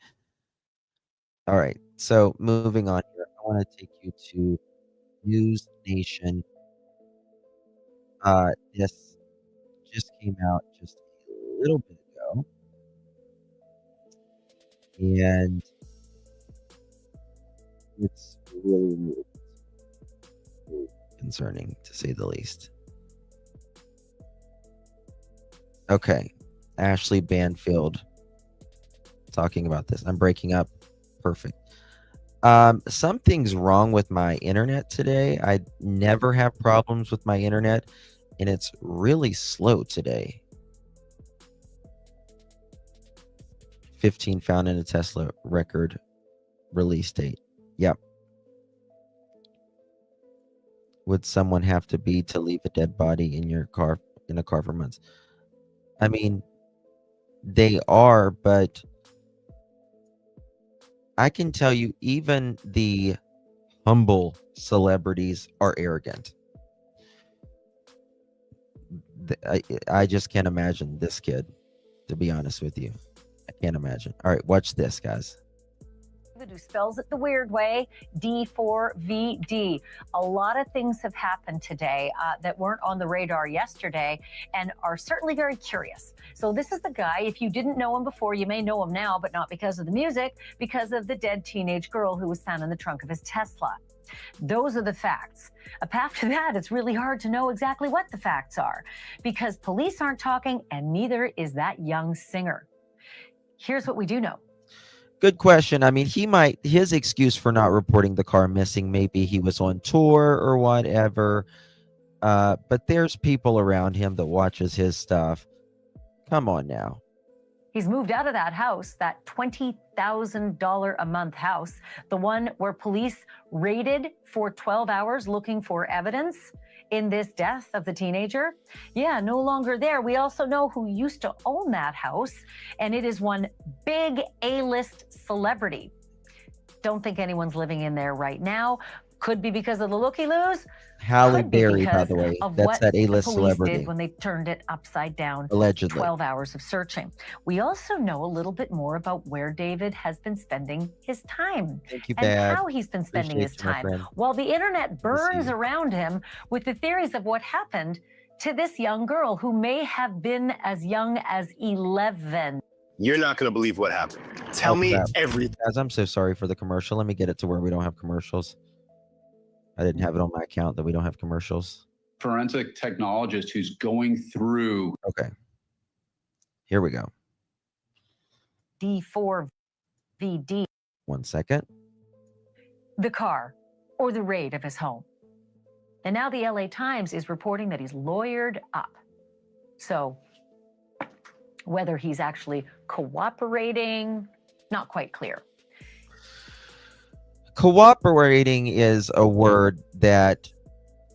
All right. So moving on here, I want to take you to News Nation. This just came out just a little bit ago. And it's really concerning, to say the least. Okay. Ashley Banfield talking about this. I'm breaking up. Perfect. Something's wrong with my internet today. I never have problems with my internet, and it's really slow today. 15 found in a Tesla record release date. Yep. Would someone have to be to leave a dead body in your car, in a car for months? I mean, they are, but I can tell you, even the humble celebrities are arrogant. I just can't imagine this kid, to be honest with you. I can't imagine. All right, watch this, guys. Who spells it the weird way, D4vd. A lot of things have happened today that weren't on the radar yesterday and are certainly very curious. So this is the guy. If you didn't know him before, you may know him now, but not because of the music, because of the dead teenage girl who was found in the trunk of his Tesla. Those are the facts. After that, it's really hard to know exactly what the facts are because police aren't talking and neither is that young singer. Here's what we do know. Good question. I mean, his excuse for not reporting the car missing, maybe he was on tour or whatever. But there's people around him that watches his stuff. Come on now. He's moved out of that house, that $20,000 a month house, the one where police raided for 12 hours looking for evidence in this death of the teenager. Yeah, no longer there. We also know who used to own that house, and it is one big A-list celebrity. Don't think anyone's living in there right now. Could be because of the looky-loos. Halle Berry, by the way. That's that A-list celebrity. Did when they turned it upside down. Allegedly. 12 hours of searching. We also know a little bit more about where David has been spending his time. Thank you, and Dad. how he's been spending his Appreciate you, my time. friend. While the internet burns around him with the theories of what happened to this young girl who may have been as young as 11. You're not going to believe what happened. Tell me everything. Guys, I'm so sorry for the commercial. Let me get it to where we don't have commercials. I didn't have it on my account that we don't have commercials. forensic technologist who's going through. Okay. Here we go. D4vd's. 1 second. The car or the raid of his home. And now the LA Times is reporting that he's lawyered up. So whether he's actually cooperating, not quite clear. Cooperating is a word that,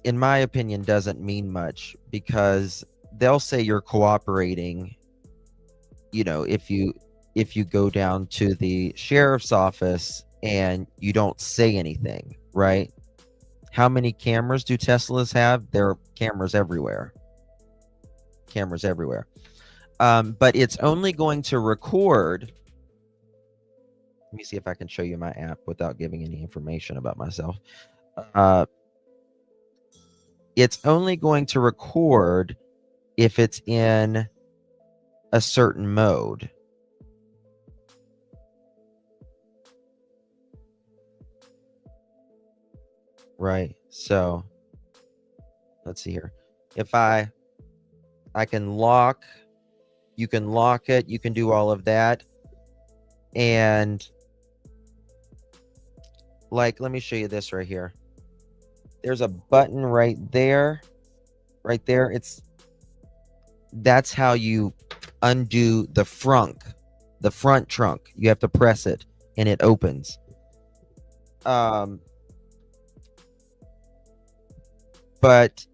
in my opinion, doesn't mean much, because they'll say you're cooperating, you know, if you go down to the sheriff's office and you don't say anything, right? How many cameras do Teslas have? There are cameras everywhere. Cameras everywhere. But it's only going to record. Let me see if I can show you my app without giving any information about myself. It's only going to record if it's in a certain mode. Right. So let's see here. If I can lock, you can lock it, you can do all of that. And like, let me show you this right here. There's a button right there. Right there. That's how you undo the frunk, the front trunk. You have to press it and it opens. But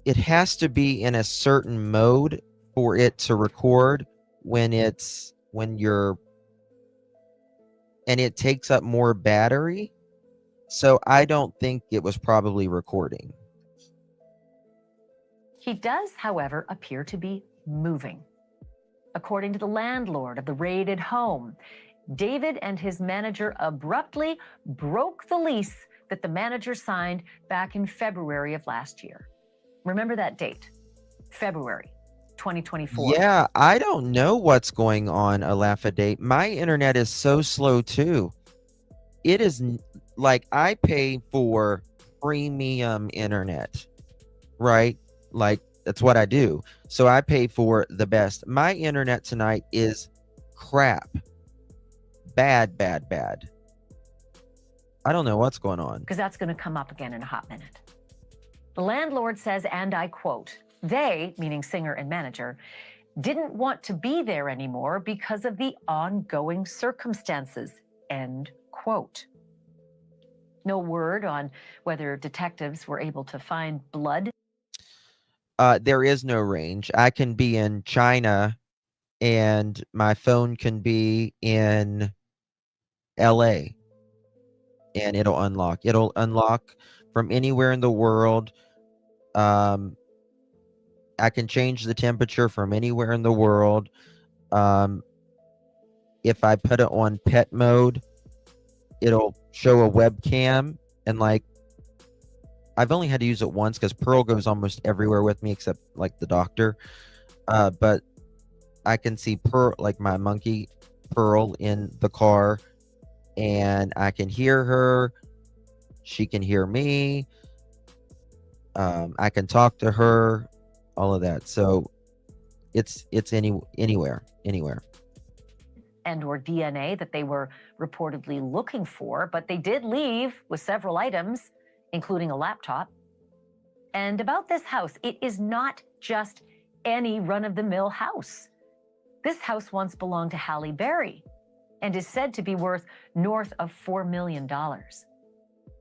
it has to be in a certain mode for it to record when you're, and it takes up more battery. So I don't think it was probably recording. He does, however, appear to be moving. According to the landlord of the raided home, David and his manager abruptly broke the lease that the manager signed back in February of last year. Remember that date, February 2024. Yeah, I don't know what's going on, Alafadate. My internet is so slow too. It is like I pay for premium internet, right? Like that's what I do. So I pay for the best. My internet tonight is crap. Bad, bad, bad. I don't know what's going on. Because that's going to come up again in a hot minute. The landlord says, and I quote, they, meaning singer and manager, didn't want to be there anymore because of the ongoing circumstances, end quote. No word on whether detectives were able to find blood. There is no range. I can be in China and my phone can be in LA. And it'll unlock. It'll unlock from anywhere in the world. I can change the temperature from anywhere in the world. If I put it on pet mode, it'll show a webcam. And like, I've only had to use it once because Pearl goes almost everywhere with me except like the doctor. But I can see Pearl, like my monkey Pearl, in the car. And I can hear her. She can hear me. I can talk to her. All of that. So it's anywhere. And or DNA that they were reportedly looking for, but they did leave with several items, including a laptop. And about this house, it is not just any run-of-the-mill house. This house once belonged to Halle Berry and is said to be worth north of $4 million.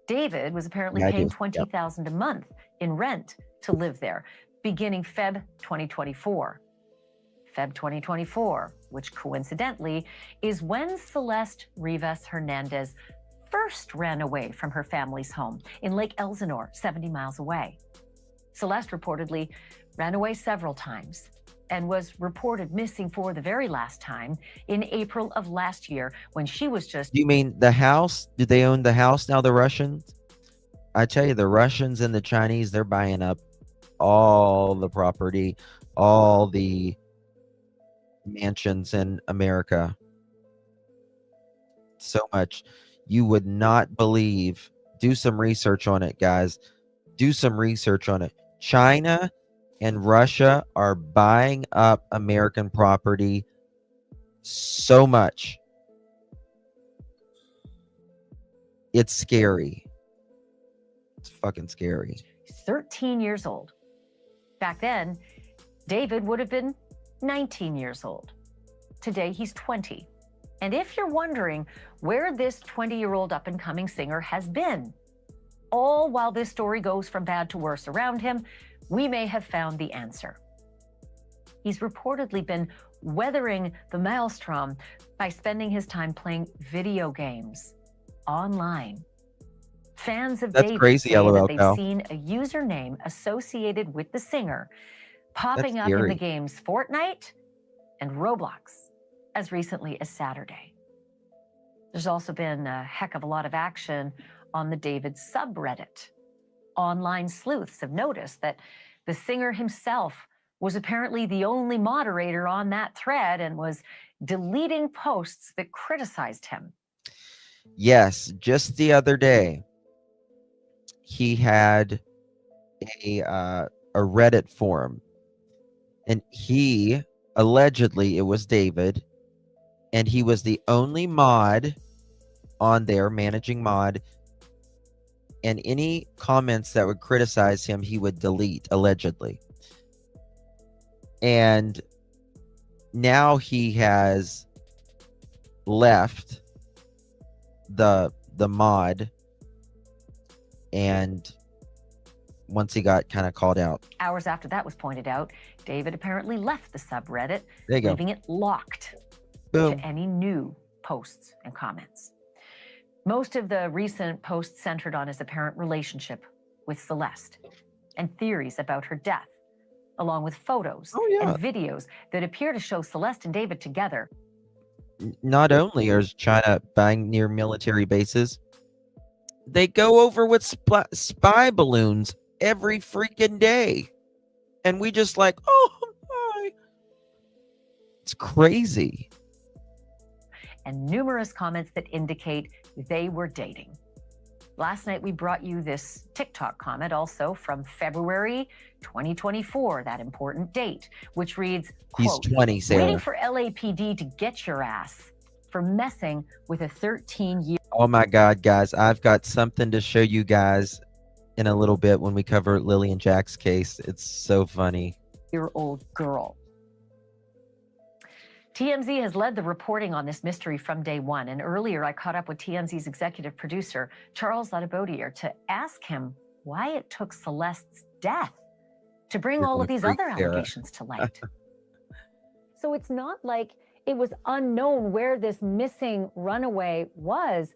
David was apparently paying $20,000 a month in rent to live there, beginning Feb 2024. Feb 2024, which coincidentally is when Celeste Rivas Hernandez first ran away from her family's home in Lake Elsinore, 70 miles away. Celeste reportedly ran away several times and was reported missing for the very last time in April of last year when she was just... You mean the house? Did they own the house now, the Russians? I tell you, the Russians and the Chinese, they're buying up all the property, all the mansions in America. So much. You would not believe. Do some research on it, guys. do some research on it. China and Russia are buying up American property so much. It's scary. It's fucking scary. 13 years old. Back then, David would have been 19 years old. Today, he's 20. And if you're wondering where this 20-year-old up-and-coming singer has been, all while this story goes from bad to worse around him, we may have found the answer. He's reportedly been weathering the maelstrom by spending his time playing video games online. Fans of David crazy, say LOL, that they've Cal. seen a username associated with the singer popping up in scary. the games Fortnite and Roblox as recently as Saturday. There's also been a heck of a lot of action on the David subreddit. Online sleuths have noticed that the singer himself was apparently the only moderator on that thread and was deleting posts that criticized him. Yes, just the other day, he had a Reddit forum, and he allegedly, it was David, and he was the only mod on there, managing mod, and any comments that would criticize him, he would delete, allegedly. And now he has left the mod, and once he got kind of called out. Hours after that was pointed out, David apparently left the subreddit, There you go. leaving it locked Boom. to any new posts and comments. Most of the recent posts centered on his apparent relationship with Celeste and theories about her death, along with photos and videos that appear to show Celeste and David together. Not only is China buying near military bases, they go over with spy balloons every freaking day. And we just like, oh, hi. It's crazy. And numerous comments that indicate they were dating. Last night, we brought you this TikTok comment also from February 2024, that important date, which reads, He's quote, 20, Sarah. waiting for LAPD to get your ass for messing with a 13-year-old. Oh my God, guys, I've got something to show you guys in a little bit when we cover Lily and Jack's case. It's so funny. Girl. TMZ has led the reporting on this mystery from day one. And earlier, I caught up with TMZ's executive producer, Charles Ladabodier, to ask him why it took Celeste's death to bring all of these other allegations to light. So it's not like it was unknown where this missing runaway was.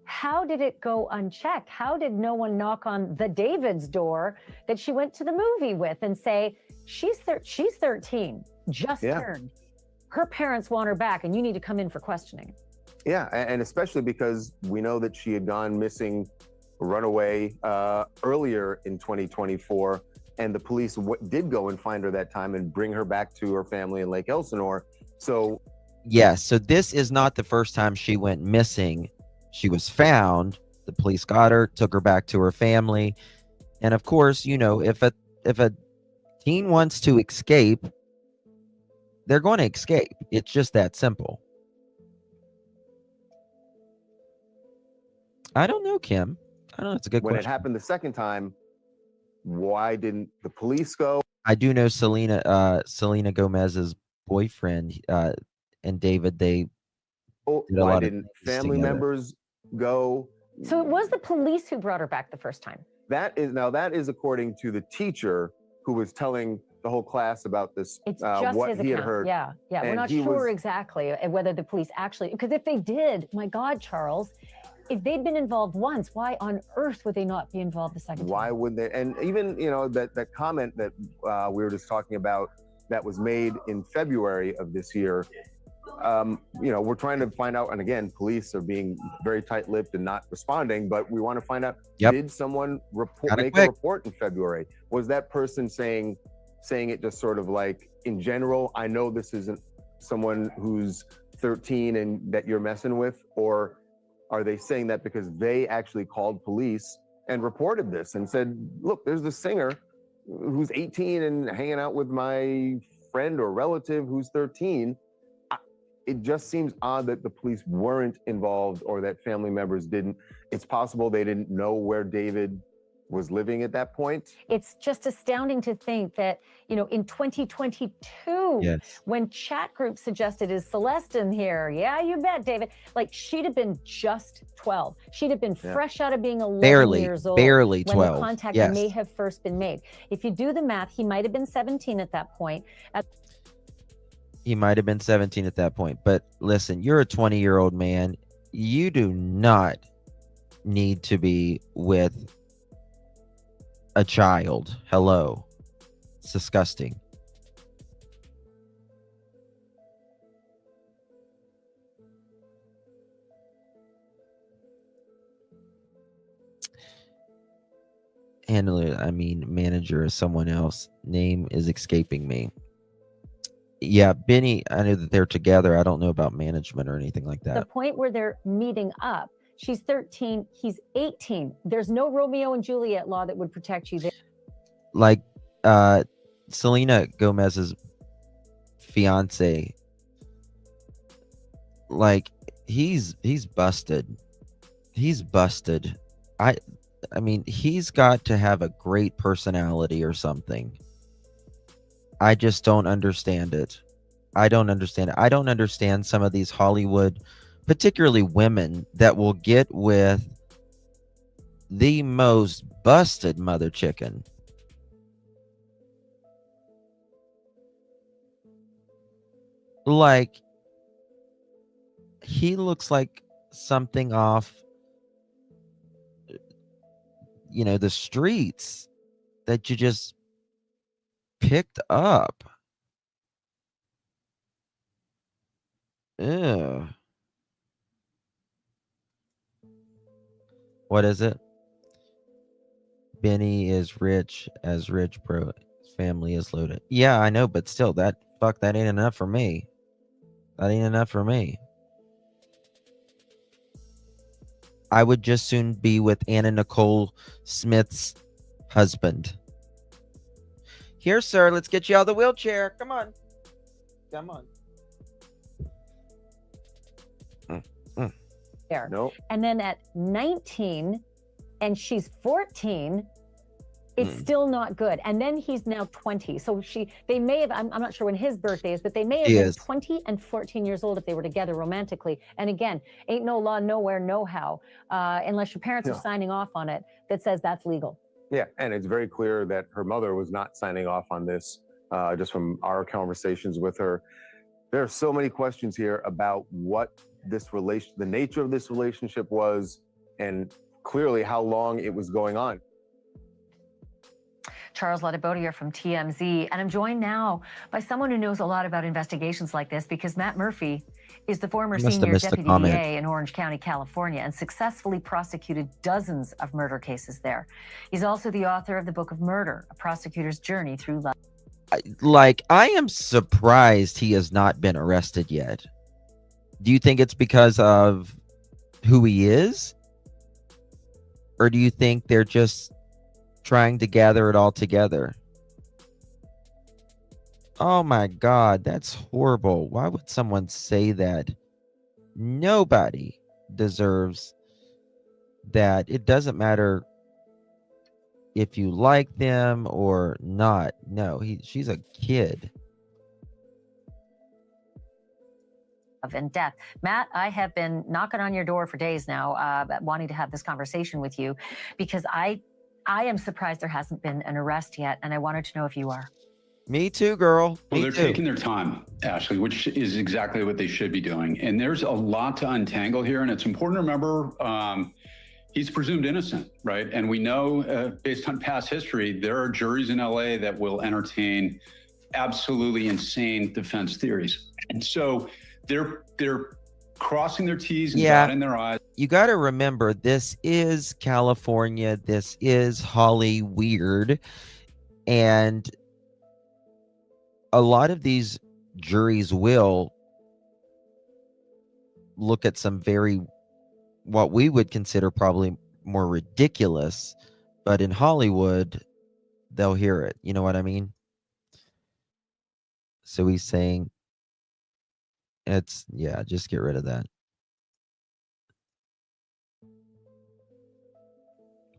How did it go unchecked? How did no one knock on the David's door that she went to the movie with and say, she's 13, just turned. Her parents want her back and you need to come in for questioning. Yeah, and especially because we know that she had gone missing, run away earlier in 2024, and the police did go and find her that time and bring her back to her family in Lake Elsinore. So yes, so this is not the first time she went missing. She was found, the police got her, took her back to her family. And of course, you know, if a teen wants to escape, they're going to escape. It's just that simple. I don't know, Kim. I don't know. It's a good when question. it happened the second time, why didn't the police go? I do know Selena Gomez's boyfriend and David, they did a Why lot didn't of things family together. members go? So it was the police who brought her back the first time. That is according to the teacher who was telling the whole class about this. It's just what his he account. had heard. Yeah. We're And not he sure was- exactly whether the police actually, because if they did, my God, Charles, if they'd been involved once, why on earth would they not be involved the second time? Why would they? And even, you know, that comment that we were just talking about that was made in February of this year, you know, we're trying to find out, and again, police are being very tight-lipped and not responding, but we want to find out, did someone make a report in February? Was that person saying it just sort of like, in general, I know this isn't someone who's 13 and that you're messing with, or are they saying that because they actually called police and reported this and said, look, there's the singer who's 18 and hanging out with my friend or relative who's 13. It just seems odd that the police weren't involved or that family members didn't. It's possible they didn't know where David was living at that point. It's just astounding to think that, you know, in 2022, Yes. when chat groups suggested, is Celeste in here? Yeah, you bet, David. Like, she'd have been just 12. She'd have been fresh out of being 11 years old. Barely when 12. the contact Yes. may have first been made. If you do the math, he might have been 17 at that point. He might have been 17 at that point. But listen, you're a 20-year-old man. You do not need to be with a child. Hello. It's disgusting. Handler, I mean, manager is someone else. Name is escaping me. Yeah, Benny, I know that they're together. I don't know about management or anything like The that. point where they're meeting up, she's 13, he's 18. There's no Romeo and Juliet law that would protect you there. Like Selena Gomez's fiance, like he's busted. He's busted. I mean, he's got to have a great personality or something. I just don't understand it. I don't understand it. I don't understand some of these Hollywood, particularly women, that will get with the most busted mother chicken. Like, he looks like something off, you know, the streets that you just picked up. Ew. What is it? Benny is rich as rich, bro. His family is loaded. Yeah, I know, but still, that ain't enough for me. That ain't enough for me. I would just soon be with Anna Nicole Smith's husband. Here, sir, let's get you out of the wheelchair. Come on. Come on. There. Nope. And then at 19 and she's 14, it's still not good. And then he's now 20. So they may have, I'm not sure when his birthday is, but they may have been 20 and 14 years old if they were together romantically. And again, ain't no law, nowhere, no how, unless your parents are signing off on it, that says that's legal. Yeah, and it's very clear that her mother was not signing off on this, just from our conversations with her. There are so many questions here about what the nature of this relationship was, and clearly how long it was going on. Charles Ladibodier from TMZ, and I'm joined now by someone who knows a lot about investigations like this, because Matt Murphy is the former senior deputy DA in Orange County, California, and successfully prosecuted dozens of murder cases there. He's also the author of the Book of Murder, A Prosecutor's Journey Through Life. Like, I am surprised he has not been arrested yet. Do you think it's because of who he is? Or do you think they're just trying to gather it all together? Oh my God, that's horrible. Why would someone say that? Nobody deserves that. It doesn't matter if you like them or not. No, she's a kid. And death. Matt, I have been knocking on your door for days now, wanting to have this conversation with you, because I am surprised there hasn't been an arrest yet, and I wanted to know if you are. Me too, girl. Well, they're taking their time, Ashley, which is exactly what they should be doing. And there's a lot to untangle here, and it's important to remember he's presumed innocent, right? And we know, based on past history, there are juries in LA that will entertain absolutely insane defense theories. And so they're crossing their T's and dotting their I's. You got to remember, this is California. This is Holly weird. And a lot of these juries will look at some very, what we would consider probably more ridiculous, but in Hollywood, they'll hear it. You know what I mean? So he's saying just get rid of that.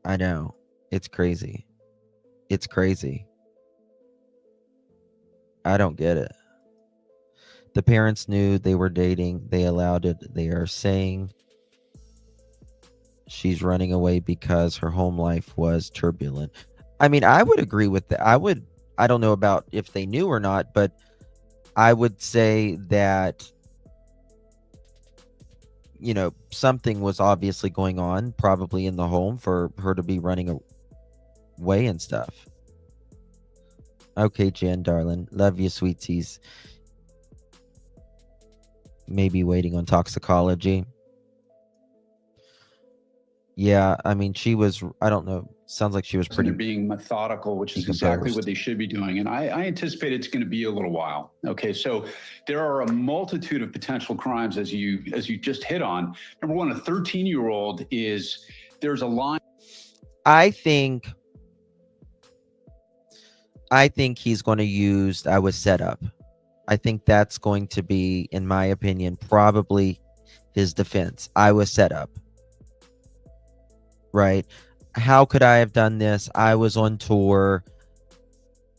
I know. It's crazy. It's crazy. I don't get it. The parents knew they were dating. They allowed it. They are saying she's running away because her home life was turbulent. I mean, I would agree with that. I don't know about if they knew or not, but I would say that, something was obviously going on, probably in the home, for her to be running away and stuff. Okay, Jen, darling. Love you, sweeties. Maybe waiting on toxicology. Yeah, I mean, she was, I don't know, sounds like she was pretty... They're being methodical, which is exactly what they should be doing. And I anticipate it's going to be a little while. Okay, so there are a multitude of potential crimes, as you just hit on. Number one, a 13-year-old there's a line... I think he's going to use, I was set up. I think that's going to be, in my opinion, probably his defense. I was set up. Right? How could I have done this? I was on tour.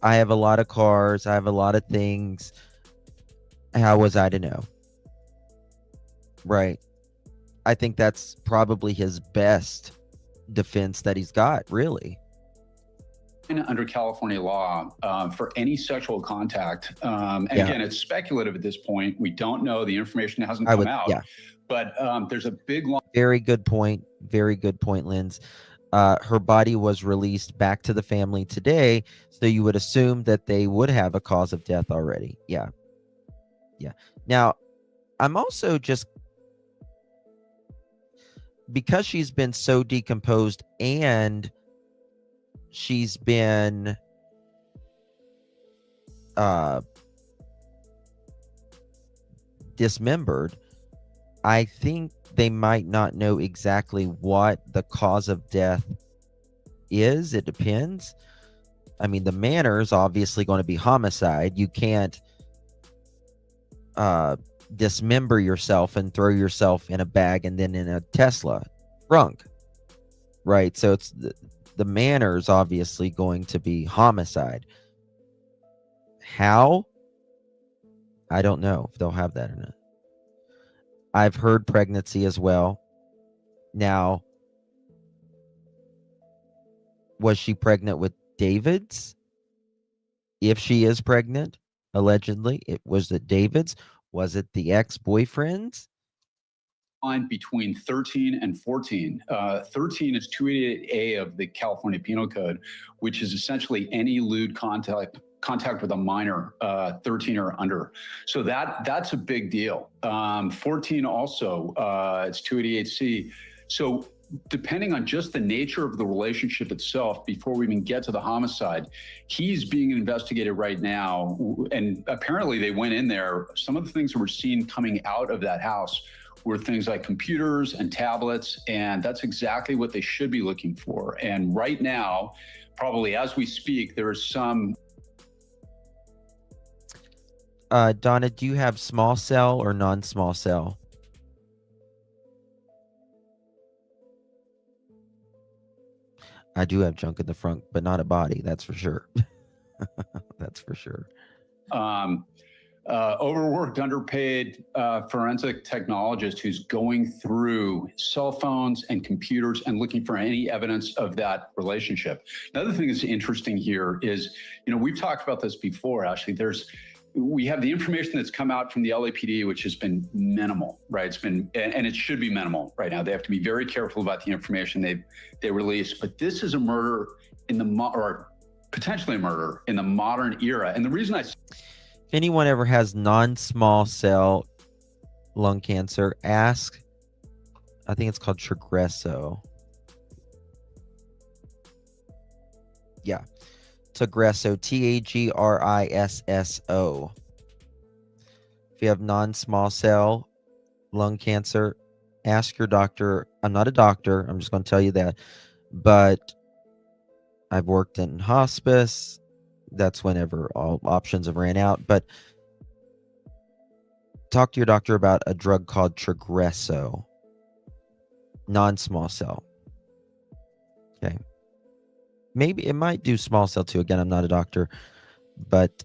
I have a lot of cars. I have a lot of things. How was I to know? Right? I think that's probably his best defense that he's got, really. Under California law, for any sexual contact, again, it's speculative at this point. We don't know. The information hasn't come out. Yeah. But there's a big line. Very good point. Very good point, Linz. Her body was released back to the family today, so you would assume that they would have a cause of death already. Yeah. Yeah. Now, I'm also just... because she's been so decomposed and she's been dismembered, I think they might not know exactly what the cause of death is. It depends. I mean, the manner is obviously going to be homicide. You can't dismember yourself and throw yourself in a bag and then in a Tesla frunk, right? So it's the manner is obviously going to be homicide. How? I don't know if they'll have that or not. I've heard pregnancy as well. Now, was she pregnant with David's? If she is pregnant, allegedly, was it David's? Was it the ex-boyfriend's? Line between 13 and 14. 13 is 288A of the California Penal Code, which is essentially any lewd contact with a minor, 13 or under. So that's a big deal. 14 also, it's 288C. So depending on just the nature of the relationship itself, before we even get to the homicide, he's being investigated right now. And apparently they went in there. Some of the things that we're seeing coming out of that house were things like computers and tablets, and that's exactly what they should be looking for. And right now, probably as we speak, there is some... Donna, do you have small cell or non-small cell? I do have junk in the front, but not a body. That's for sure. That's for sure. Overworked, underpaid forensic technologist who's going through cell phones and computers and looking for any evidence of that relationship. Another thing that's interesting here is, we've talked about this before, Ashley. We have the information that's come out from the LAPD, which has been minimal, right? It's been, and it should be minimal right now. They have to be very careful about the information they release. But this is a murder or potentially a murder in the modern era. And the reason if anyone ever has non-small cell lung cancer, ask, I think it's called Tagrisso. Yeah. Tagrisso, Tagrisso. If you have non-small cell lung cancer, ask your doctor. I'm not a doctor. I'm just going to tell you that. But I've worked in hospice. That's whenever all options have ran out. But talk to your doctor about a drug called Trigresso, non-small cell. Okay. Maybe it might do small cell too. Again, I'm not a doctor, but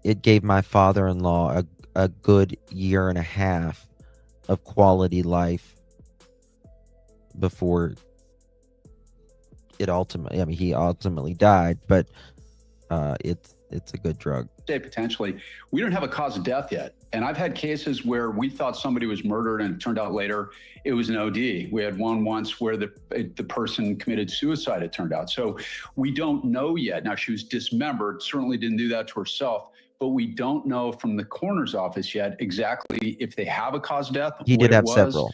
it gave my father-in-law a good year and a half of quality life before it ultimately, I mean, he ultimately died, but it's a good drug. Potentially, we don't have a cause of death yet. And I've had cases where we thought somebody was murdered and it turned out later it was an OD. We had one once where the person committed suicide, it turned out. So we don't know yet. Now, she was dismembered, certainly didn't do that to herself, but we don't know from the coroner's office yet exactly if they have a cause of death. He did have several.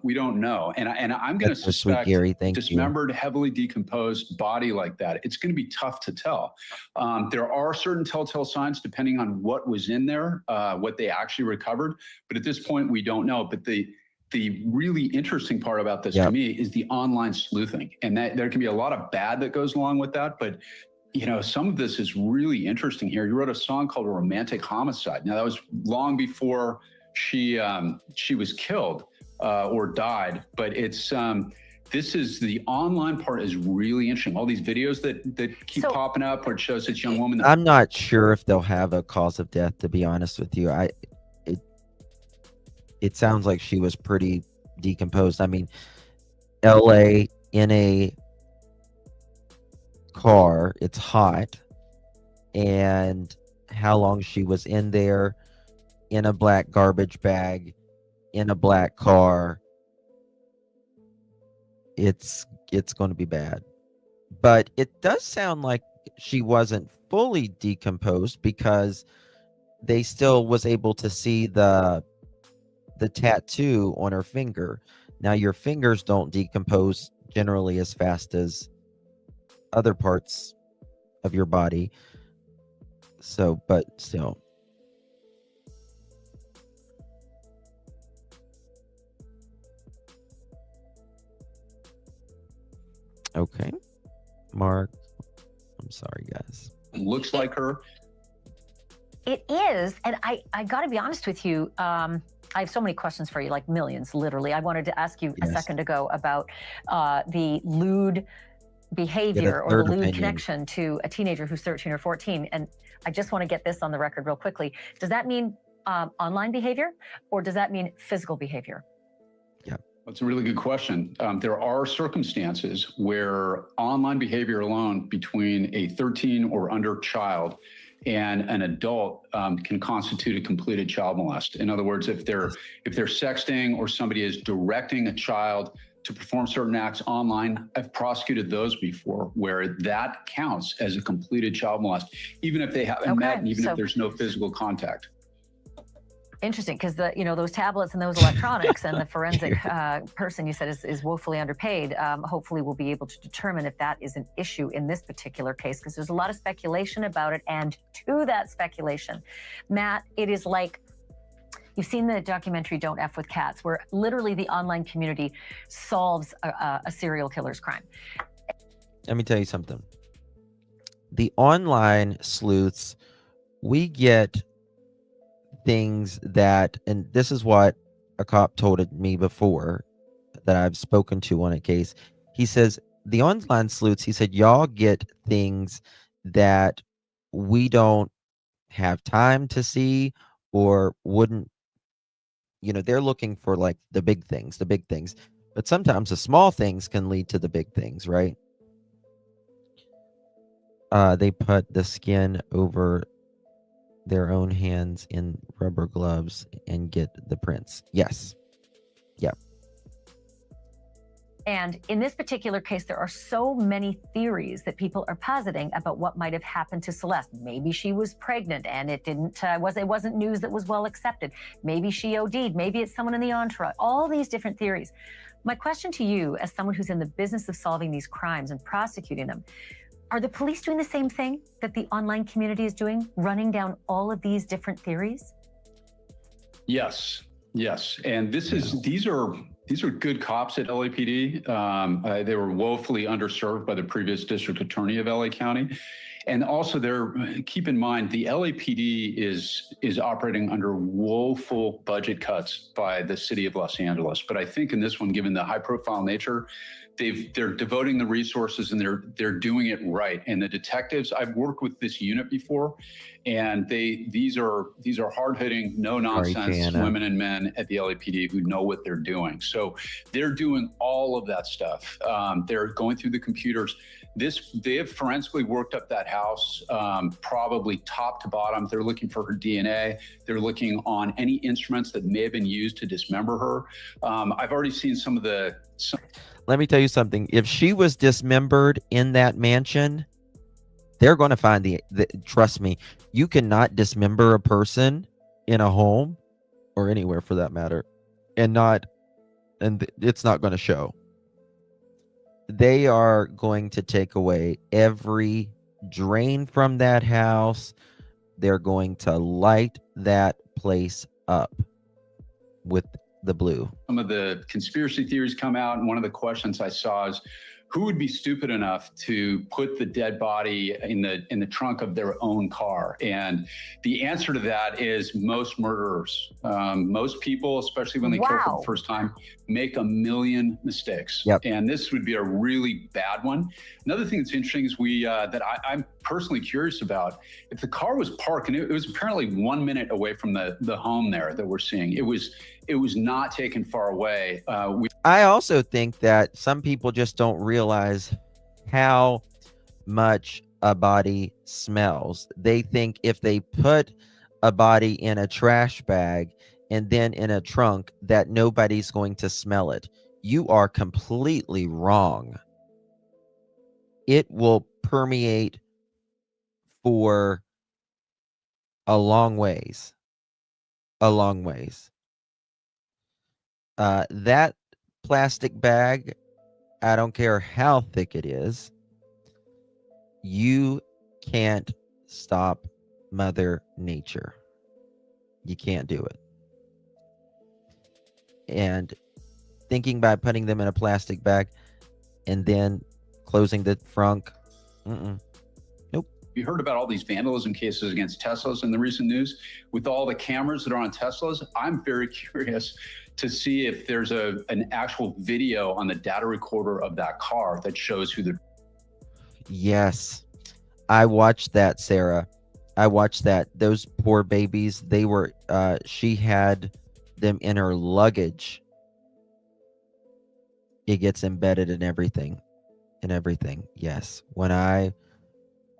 We don't know. And I'm going to That's so sweet, suspect Gary. Thank you. dismembered, heavily decomposed body like that, it's going to be tough to tell. There are certain telltale signs depending on what was in there, what they actually recovered. But at this point, we don't know. But the really interesting part about this to me is the online sleuthing. And that there can be a lot of bad that goes along with that. But you know, some of this is really interesting here. You wrote a song called Romantic Homicide. Now, that was long before she was killed or died, but it's this is the online part is really interesting. All these videos that keep popping up where it shows this young woman. I'm not sure if they'll have a cause of death, to be honest with you. It sounds like she was pretty decomposed. I mean, LA in a car, it's hot, and how long she was in there in a black garbage bag in a black car, it's going to be bad. But it does sound like she wasn't fully decomposed because they still was able to see the tattoo on her finger. Now, your fingers don't decompose generally as fast as other parts of your body. So, but still. Okay. Mark, I'm sorry, guys. Looks like her. It is, and I got to be honest with you. I have so many questions for you, like millions, literally. I wanted to ask you a second ago about the lewd behavior or the lewd connection to a teenager who's 13 or 14. And I just want to get this on the record real quickly. Does that mean online behavior, or does that mean physical behavior? That's a really good question. There are circumstances where online behavior alone between a 13 or under child and an adult can constitute a completed child molest. In other words, if they're sexting or somebody is directing a child to perform certain acts online, I've prosecuted those before where that counts as a completed child molest, even if they haven't met and even if there's no physical contact. Interesting, because those tablets and those electronics and the forensic person you said is woefully underpaid. Hopefully, we'll be able to determine if that is an issue in this particular case, because there's a lot of speculation about it. And to that speculation, Matt, it is like you've seen the documentary "Don't F with Cats," where literally the online community solves a serial killer's crime. Let me tell you something. The online sleuths, we get things that, and this is what a cop told me before that I've spoken to on a case. He says, the online sleuths, he said, y'all get things that we don't have time to see or wouldn't, they're looking for like the big things, but sometimes the small things can lead to the big things, right? They put the skin over their own hands in rubber gloves and get the prints. Yes. Yep. And in this particular case, there are so many theories that people are positing about what might have happened to Celeste. Maybe she was pregnant and it wasn't news that was well accepted. Maybe she OD'd. Maybe it's someone in the entourage. All these different theories. My question to you, as someone who's in the business of solving these crimes and prosecuting them, are the police doing the same thing that the online community is doing, running down all of these different theories? Yes. Yes, and these are good cops at LAPD. They were woefully underserved by the previous district attorney of LA County. And also keep in mind, the LAPD is operating under woeful budget cuts by the city of Los Angeles. But I think in this one, given the high profile nature, they're devoting the resources and they're doing it right. And the detectives, I've worked with this unit before, and these are hard hitting, no nonsense women and men at the LAPD who know what they're doing. So they're doing all of that stuff. They're going through the computers. They have forensically worked up that house, probably top to bottom. They're looking for her DNA. They're looking on any instruments that may have been used to dismember her. I've already seen some of the. Let me tell you something. If she was dismembered in that mansion, they're going to find the trust me, you cannot dismember a person in a home or anywhere for that matter and it's not going to show. They are going to take away every drain from that house. They're going to light that place up with the blue. Some of the conspiracy theories come out, and one of the questions I saw is, who would be stupid enough to put the dead body in the trunk of their own car? And the answer to that is most murderers. Most people, especially when they kill for the first time, make a million mistakes. Yep. And this would be a really bad one. Another thing that's interesting is I'm personally curious about, if the car was parked, and it was apparently 1 minute away from the home there that we're seeing. It was not taken far away. I also think that some people just don't realize how much a body smells. They think if they put a body in a trash bag and then in a trunk that nobody's going to smell it. You are completely wrong. It will permeate for a long ways. A long ways. That plastic bag, I don't care how thick it is, you can't stop Mother Nature. You can't do it. And thinking by putting them in a plastic bag and then closing the frunk, nope. You heard about all these vandalism cases against Teslas in the recent news. With all the cameras that are on Teslas, I'm very curious to see if there's an actual video on the data recorder of that car that shows who the. Yes, I watched that, Sarah. I watched that. Those poor babies, they were, she had them in her luggage. It gets embedded in everything. Yes. When I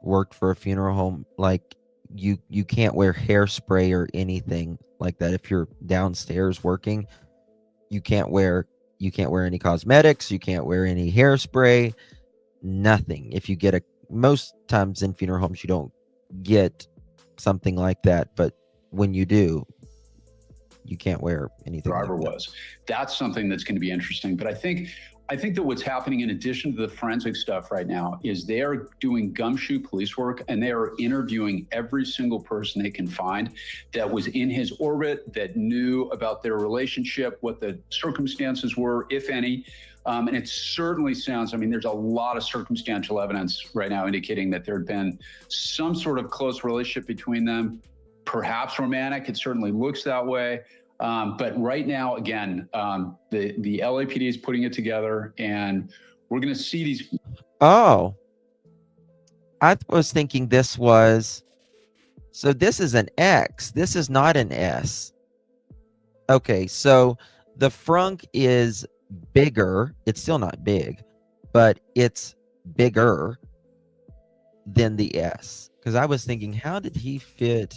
worked for a funeral home, like you can't wear hairspray or anything like that. If you're downstairs working, you can't wear any cosmetics, you can't wear any hairspray, nothing. If you get most times in funeral homes you don't get something like that, but when you do, you can't wear anything. Driver was. That's something that's going to be interesting. But I think that what's happening in addition to the forensic stuff right now is they are doing gumshoe police work, and they are interviewing every single person they can find that was in his orbit, that knew about their relationship, what the circumstances were, if any. And it certainly sounds, there's a lot of circumstantial evidence right now indicating that there had been some sort of close relationship between them, perhaps romantic. It certainly looks that way. But right now, again, the LAPD is putting it together, and we're going to see these. Oh, I was thinking this was, so this is an X. This is not an S. Okay, so the frunk is bigger. It's still not big, but it's bigger than the S. Because I was thinking, how did he fit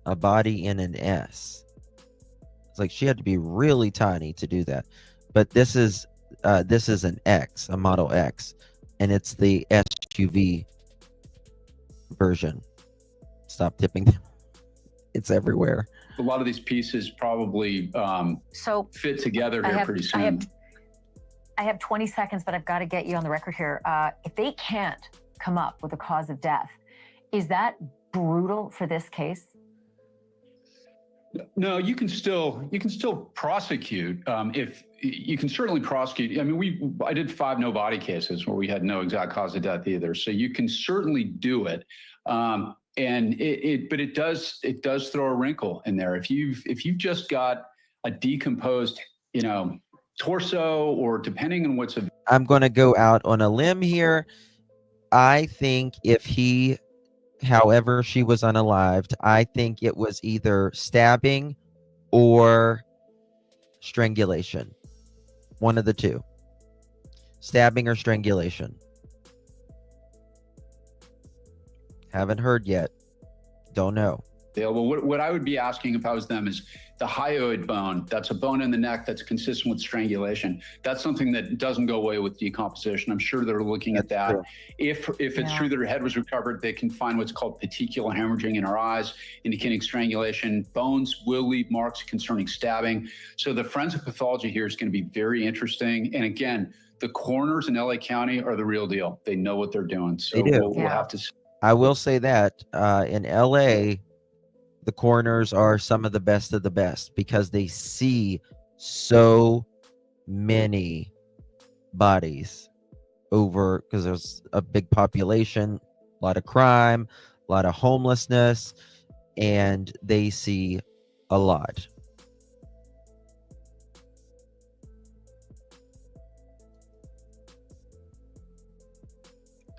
a body in an S? It's like she had to be really tiny to do that. But this is an X, a Model X, and it's the SUV version. Stop tipping them. It's everywhere. A lot of these pieces probably fit together here pretty soon. I have 20 seconds, but I've got to get you on the record here. If they can't come up with a cause of death, is that brutal for this case? No, you can still prosecute if you can certainly prosecute. I mean, I did 5 no body cases where we had no exact cause of death either. So you can certainly do it. But it does throw a wrinkle in there. If you've just got a decomposed, torso, or depending on what's I'm going to go out on a limb here. I think if he, however she was unalived, I think it was either stabbing or strangulation. One of the two. Stabbing or strangulation. Haven't heard yet. Don't know. Yeah, well, what I would be asking if I was them is the hyoid bone. That's a bone in the neck that's consistent with strangulation. That's something that doesn't go away with decomposition. I'm sure they're looking at that. True. If it's true that her head was recovered, they can find what's called petechial hemorrhaging in her eyes, indicating strangulation. Bones will leave marks concerning stabbing. So the forensic pathology here is going to be very interesting. And again, the coroners in LA County are the real deal. They know what they're doing. So They do. we'll have to see. I will say that in LA, the coroners are some of the best of the best because they see so many bodies over, because there's a big population, a lot of crime, a lot of homelessness, and they see a lot.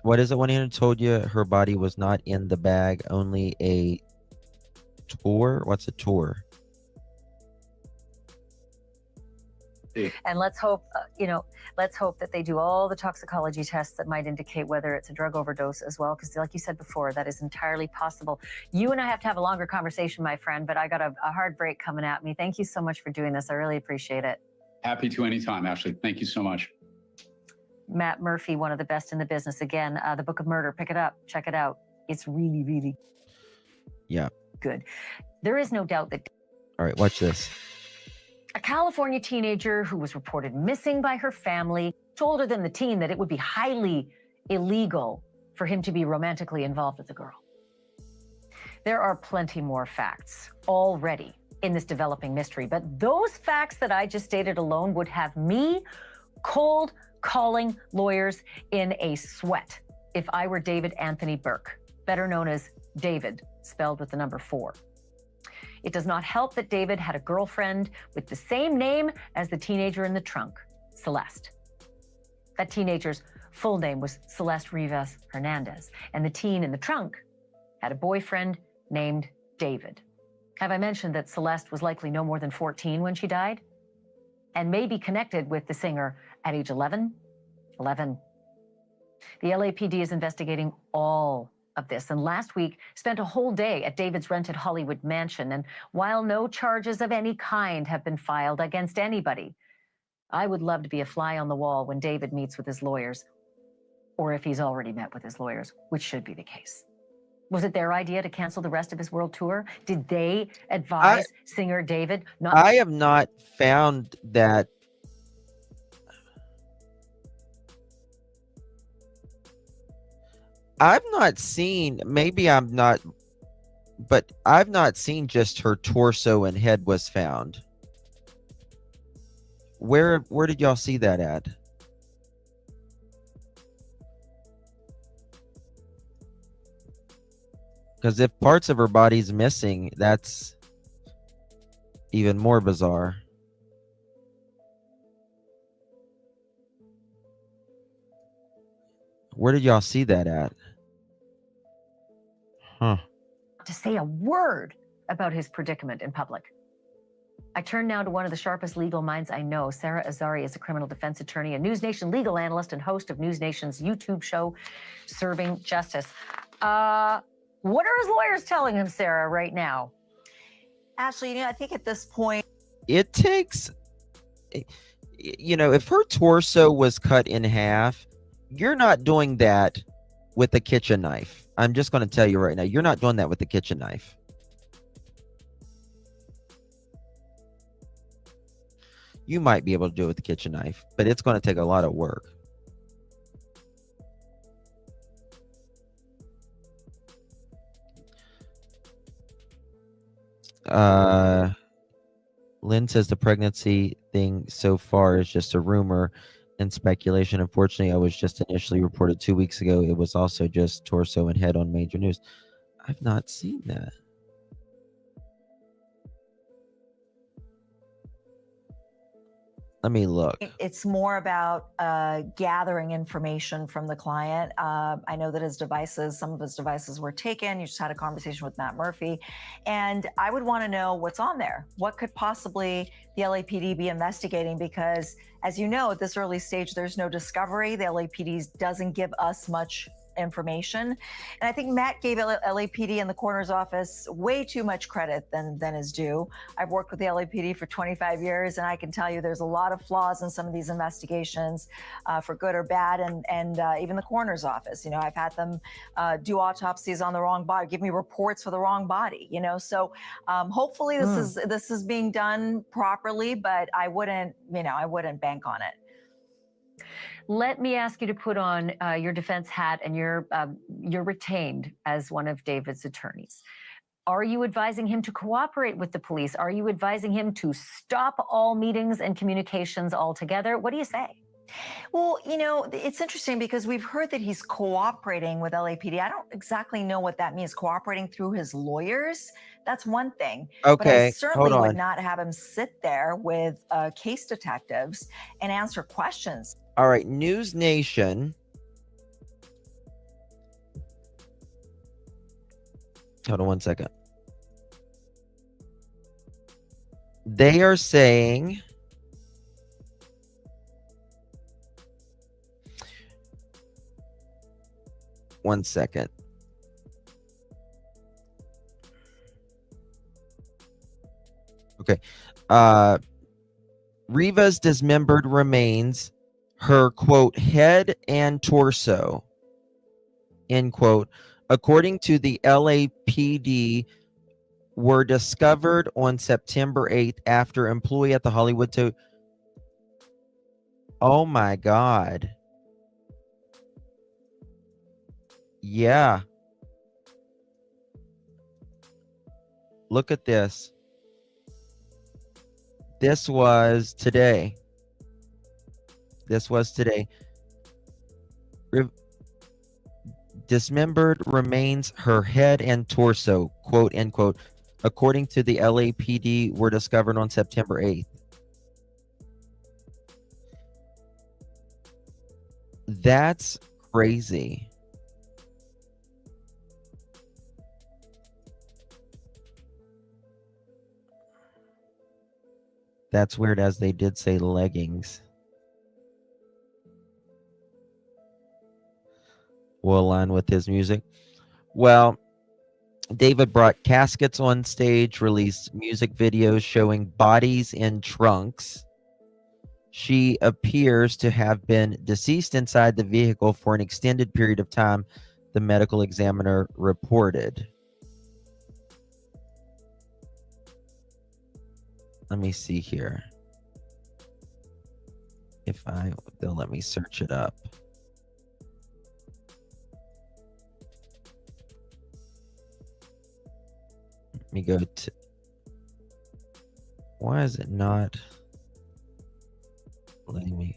What is it? When he told you her body was not in the bag, only a tour? What's a tour? And let's hope, let's hope that they do all the toxicology tests that might indicate whether it's a drug overdose as well. Because like you said before, that is entirely possible. You and I have to have a longer conversation, my friend, but I got a hard break coming at me. Thank you so much for doing this. I really appreciate it. Happy to anytime, Ashley. Thank you so much. Matt Murphy, one of the best in the business. Again, The Book of Murder, pick it up, check it out. It's really, really good. There is no doubt that All right, watch this. a California teenager who was reported missing by her family told her than the teen that it would be highly illegal for him to be romantically involved with the girl. There are plenty more facts already in this developing mystery, but those facts that I just stated alone would have me cold calling lawyers in a sweat if I were David Anthony Burke, better known as David, spelled with the number 4. It does not help that David had a girlfriend with the same name as the teenager in the trunk, Celeste. That teenager's full name was Celeste Rivas Hernandez, and the teen in the trunk had a boyfriend named David. Have I mentioned that Celeste was likely no more than 14 when she died? And may be connected with the singer at age 11? 11. The LAPD is investigating all of this, and last week spent a whole day at David's rented Hollywood mansion. And while no charges of any kind have been filed against anybody, I would love to be a fly on the wall when David meets with his lawyers, or if he's already met with his lawyers, which should be the case. Was it their idea to cancel the rest of his world tour? Did they advise singer David not? I have not found that. I've not seen, maybe I'm not, but I've not seen just her torso and head was found. Where did y'all see that at? Because if parts of her body's missing, that's even more bizarre. Where did y'all see that at? Huh. To say a word about his predicament in public. I turn now to one of the sharpest legal minds I know. Sarah Azari is a criminal defense attorney, a News Nation legal analyst, and host of News Nation's YouTube show, Serving Justice. What are his lawyers telling him, Sarah, right now? Ashley, I think at this point, it takes, if her torso was cut in half, you're not doing that with a kitchen knife. I'm just going to tell you right now, you're not doing that with a kitchen knife. You might be able to do it with a kitchen knife, but it's going to take a lot of work. Lynn says the pregnancy thing so far is just a rumor and speculation. Unfortunately, I was just initially reported 2 weeks ago. It was also just torso and head on major news. I've not seen that. Let me look. It's more about gathering information from the client. I know that some of his devices were taken. You just had a conversation with Matt Murphy. And I would want to know what's on there. What could possibly the LAPD be investigating? Because as you know, at this early stage, there's no discovery. The LAPD doesn't give us much information. And I think Matt gave LAPD and the coroner's office way too much credit than is due. I've worked with the LAPD for 25 years, and I can tell you there's a lot of flaws in some of these investigations, for good or bad, and even the coroner's office. I've had them do autopsies on the wrong body, give me reports for the wrong body. So hopefully this is being done properly, but I wouldn't bank on it. Let me ask you to put on your defense hat, and you're retained as one of David's attorneys. Are you advising him to cooperate with the police? Are you advising him to stop all meetings and communications altogether? What do you say? Well, it's interesting because we've heard that he's cooperating with LAPD. I don't exactly know what that means, cooperating through his lawyers. That's one thing. But I Okay, certainly hold would on. not have him sit there with case detectives and answer questions. All right, News Nation. Hold on one second. They are saying one second. Okay. Rivas dismembered remains, her, quote, head and torso, end quote, according to the LAPD, were discovered on September 8th after employee at the Hollywood Oh my God. Yeah. Look at this. This was today. Dismembered remains, her head and torso, quote, end quote, according to the LAPD, were discovered on September 8th. That's crazy. That's weird, as they did say leggings. Will align with his music. Well, David brought caskets on stage, released music videos showing bodies in trunks. She appears to have been deceased inside the vehicle for an extended period of time, the medical examiner reported. Let me see here. They'll let me search it up. Let me go to, why is it not letting me?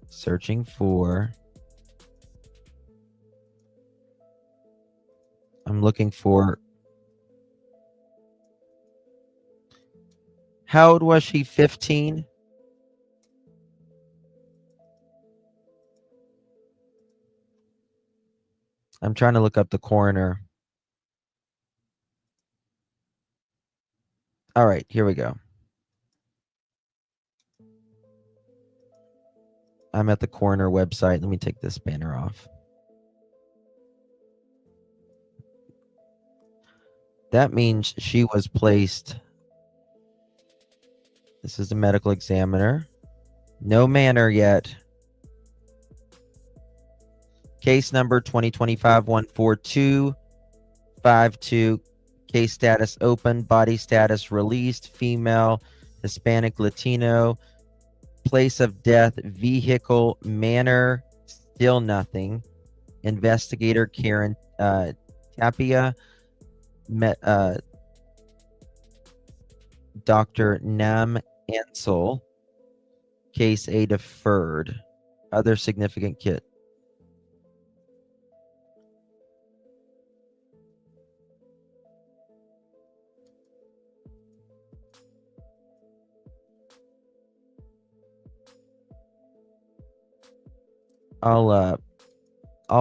Searching for, I'm looking for, how old was she? 15? I'm trying to look up the coroner. All right, here we go. I'm at the coroner website. Let me take this banner off. That means she was placed. This is the medical examiner. No manner yet. Case number 2025-14252. Case status open. Body status released. Female, Hispanic, Latino. Place of death, vehicle, manner, still nothing. Investigator Karen Tapia. Dr. Nam Ansel. Case A deferred. Other significant kit. I'll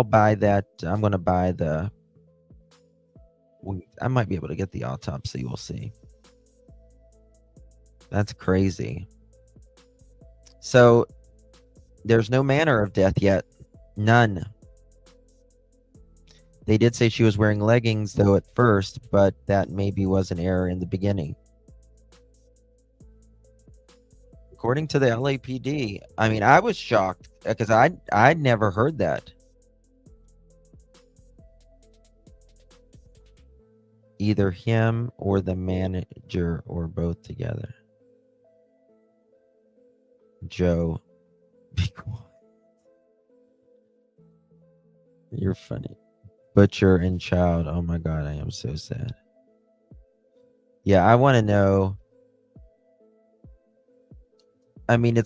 buy that. I'm gonna buy the. I might be able to get the autopsy. We'll see. That's crazy. So there's no manner of death yet. None. They did say she was wearing leggings though at first, but that maybe was an error in the beginning. According to the LAPD, I mean, I was shocked because I'd never heard that. Either him or the manager or both together. Joe, be quiet. You're funny. Butcher and child. Oh my God, I am so sad. Yeah, I want to know. I mean,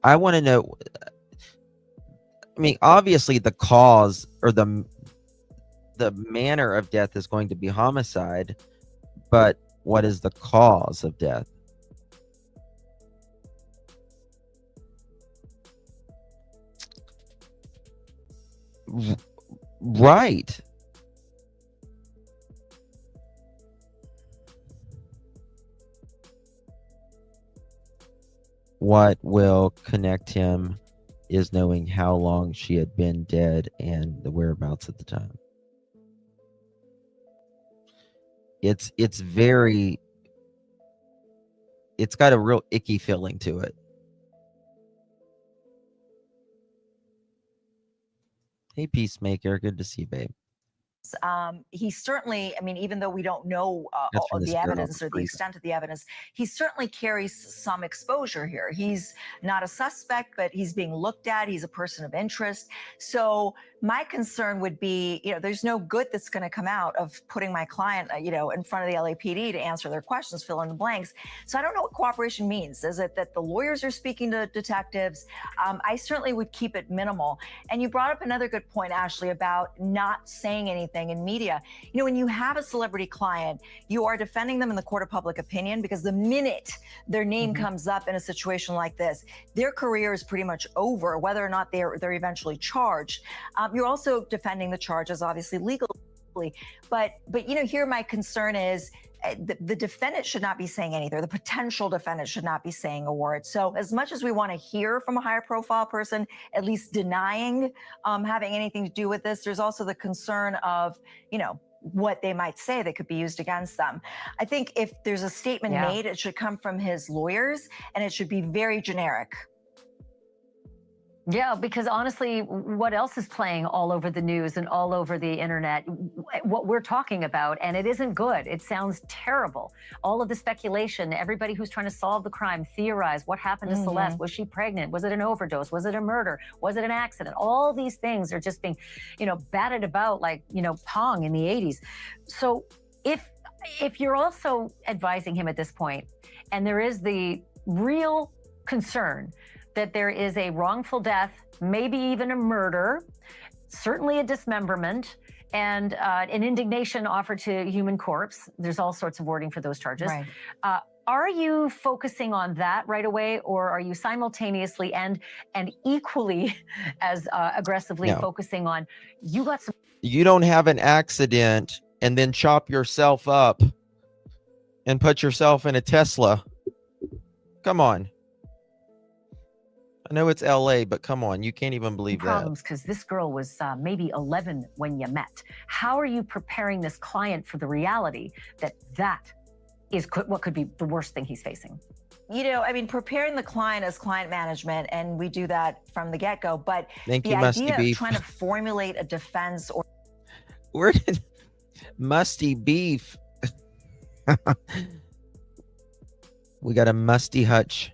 I want to know. I mean, obviously the cause or the manner of death is going to be homicide, but what is the cause of death? Right. What will connect him is knowing how long she had been dead and the whereabouts at the time. It's got a real icky feeling to it. Hey, Peacemaker. Good to see you, babe. He certainly, I mean, even though we don't know That's from this the girl evidence or the freezing. extent of the evidence, he certainly carries some exposure here. He's not a suspect, but he's being looked at. He's a person of interest. So my concern would be, there's no good that's going to come out of putting my client, in front of the LAPD to answer their questions, fill in the blanks. So I don't know what cooperation means. Is it that the lawyers are speaking to detectives? I certainly would keep it minimal. And you brought up another good point, Ashley, about not saying anything in media. When you have a celebrity client, you are defending them in the court of public opinion, because the minute their name comes up in a situation like this, their career is pretty much over, whether or not they're eventually charged. You're also defending the charges, obviously, legally. But here my concern is the defendant should not be saying anything. The potential defendant should not be saying a word. So as much as we want to hear from a higher profile person, at least denying having anything to do with this, there's also the concern of, what they might say that could be used against them. I think if there's a statement made, it should come from his lawyers, and it should be very generic. Yeah, because honestly, what else is playing all over the news and all over the internet? What we're talking about, and it isn't good. It sounds terrible. All of the speculation, everybody who's trying to solve the crime, theorize what happened to Celeste. Was she pregnant? Was it an overdose? Was it a murder? Was it an accident? All these things are just being, batted about like, Pong in the 80s. So if you're also advising him at this point, and there is the real concern that there is a wrongful death, maybe even a murder, certainly a dismemberment, and an indignation offered to human corpse. There's all sorts of wording for those charges. Right. Are you focusing on that right away, or are you simultaneously and equally as aggressively focusing on, you got some... You don't have an accident and then chop yourself up and put yourself in a Tesla. Come on. I know it's LA, but come on, you can't even believe problems, because this girl was maybe 11 when you met. How are you preparing this client for the reality that is what could be the worst thing he's facing? Preparing the client as client management, and we do that from the get-go, but Thank the you, Musty idea Beef. of trying to formulate a defense or... Where did Musty Beef? We got a Musty Hutch.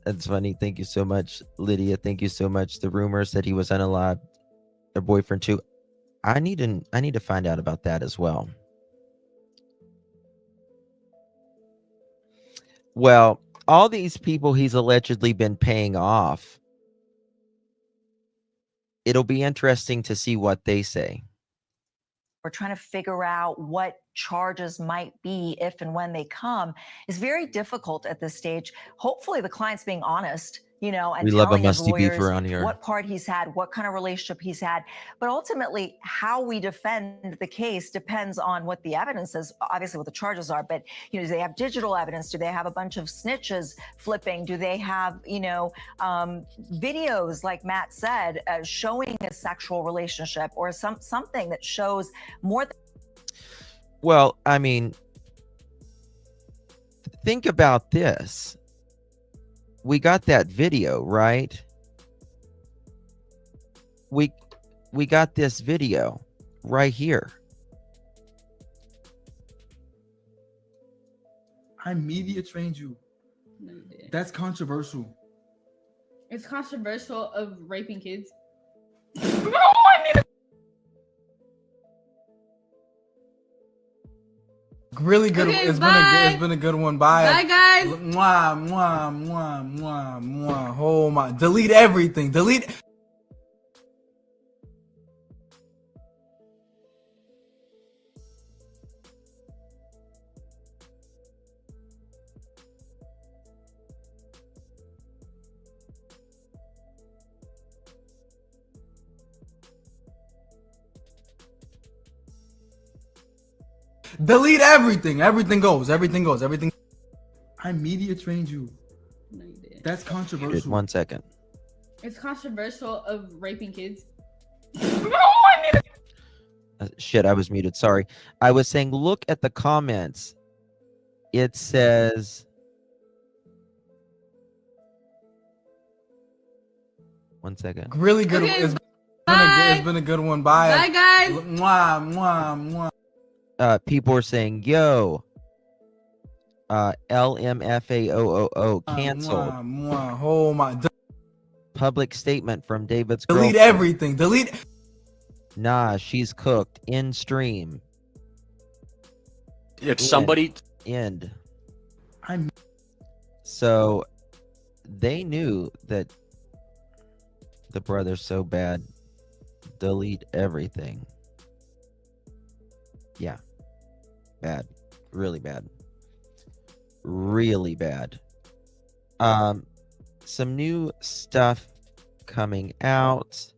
That's funny. Thank you so much, Lydia. Thank you so much. The rumors that he was unalived, their boyfriend too. I need to find out about that as well. Well, all these people he's allegedly been paying off, it'll be interesting to see what they say. We're trying to figure out what charges might be if and when they come is very difficult at this stage. Hopefully the client's being honest, you know, and We love a telling his musty beef lawyers around here. what part he's had, what kind of relationship he's had. But ultimately, how we defend the case depends on what the evidence is, obviously what the charges are. But, you know, do they have digital evidence? Do they have a bunch of snitches flipping? Do they have, you know, videos, like Matt said, showing a sexual relationship or something that shows more than. Well, I mean, think about this. We got that video, right? We got this video right here. I media trained you. No, you didn't. That's controversial. It's controversial of raping kids. Really good. Okay, It's been a good one. Bye. Bye, guys. Mwah, mwah, mwah, mwah, mwah. Oh my! Delete everything. Delete. Delete everything. Everything goes. Everything goes. Everything. I media trained you. No, you didn't. That's controversial. 1 second. It's controversial of raping kids. Shit, I was muted. Sorry. I was saying, look at the comments. It says, one second. Really good. Okay, It's been a good one. Bye. Bye, guys. Mwah, mwah, mwah. People are saying, yo, LMFAOOO canceled. Mwah, mwah. Oh my. Public statement from David's Delete girlfriend. everything. Delete. Nah, she's cooked. In stream. If somebody end. I'm. So they knew that the brother's so bad. Delete everything. Yeah. Bad. Really bad. Really bad. Some new stuff coming out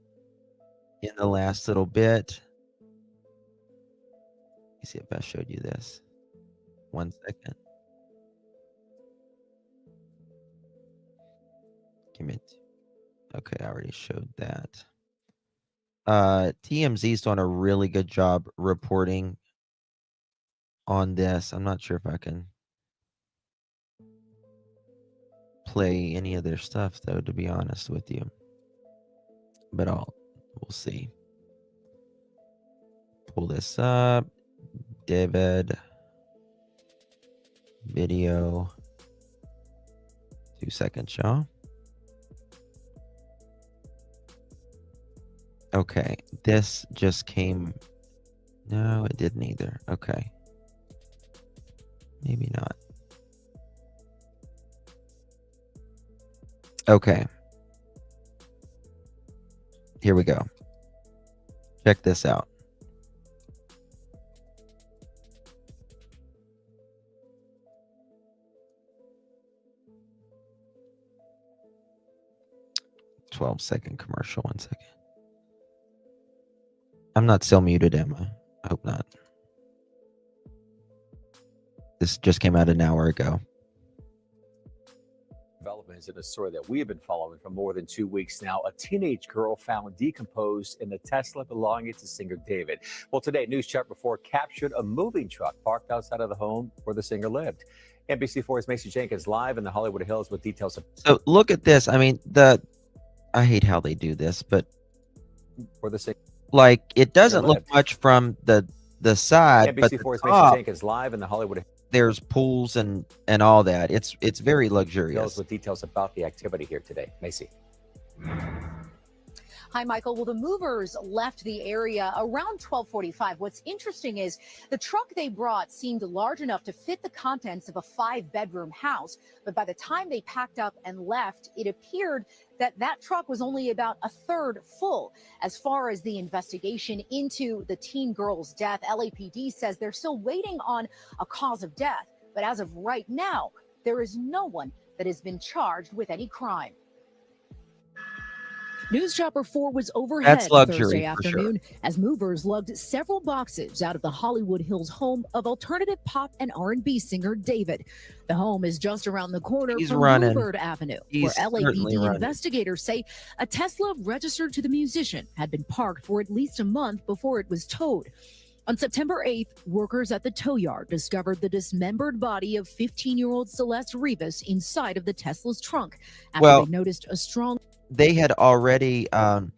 in the last little bit. Let me see if I showed you this. 1 second. Give me. Okay, I already showed that. TMZ's done a really good job reporting on this. I'm not sure if I can play any of their stuff, though, to be honest with you. But we'll see. Pull this up. David. Video. 2 seconds, y'all. Okay, this just came. No, it didn't either. Okay. Maybe not. Okay. Here we go. Check this out. "12-second commercial." 1 second. I'm not still muted, am I? I hope not. This just came out an hour ago. Developments in a story that we have been following for more than 2 weeks now. A teenage girl found decomposed in a Tesla belonging to singer David. Well, today, News Chapter 4 captured a moving truck parked outside of the home where the singer lived. NBC4's Macy Jenkins live in the Hollywood Hills with details of. So look at this. I mean, I hate how they do this, but where the singer. Like, it doesn't look much from the side, but the NBC4's top, Macy Jenkins live in the Hollywood. There's pools and all that. It's very luxurious. With details about the activity here today, Macy. Hi, Michael. Well, the movers left the area around 12:45. What's interesting is the truck they brought seemed large enough to fit the contents of a 5-bedroom house. But by the time they packed up and left, it appeared that truck was only about a third full. As far as the investigation into the teen girl's death, LAPD says they're still waiting on a cause of death. But as of right now, there is no one that has been charged with any crime. News Chopper 4 was overhead That's luxury Thursday for sure. afternoon as movers lugged several boxes out of the Hollywood Hills home of alternative pop and R&B singer David. The home is just around the corner He's from running. Bluebird Avenue, He's where certainly LAPD running. investigators say a Tesla registered to the musician had been parked for at least a month before it was towed. On September 8th, workers at the tow yard discovered the dismembered body of 15-year-old Celeste Rivas inside of the Tesla's trunk after they noticed a strong They had already been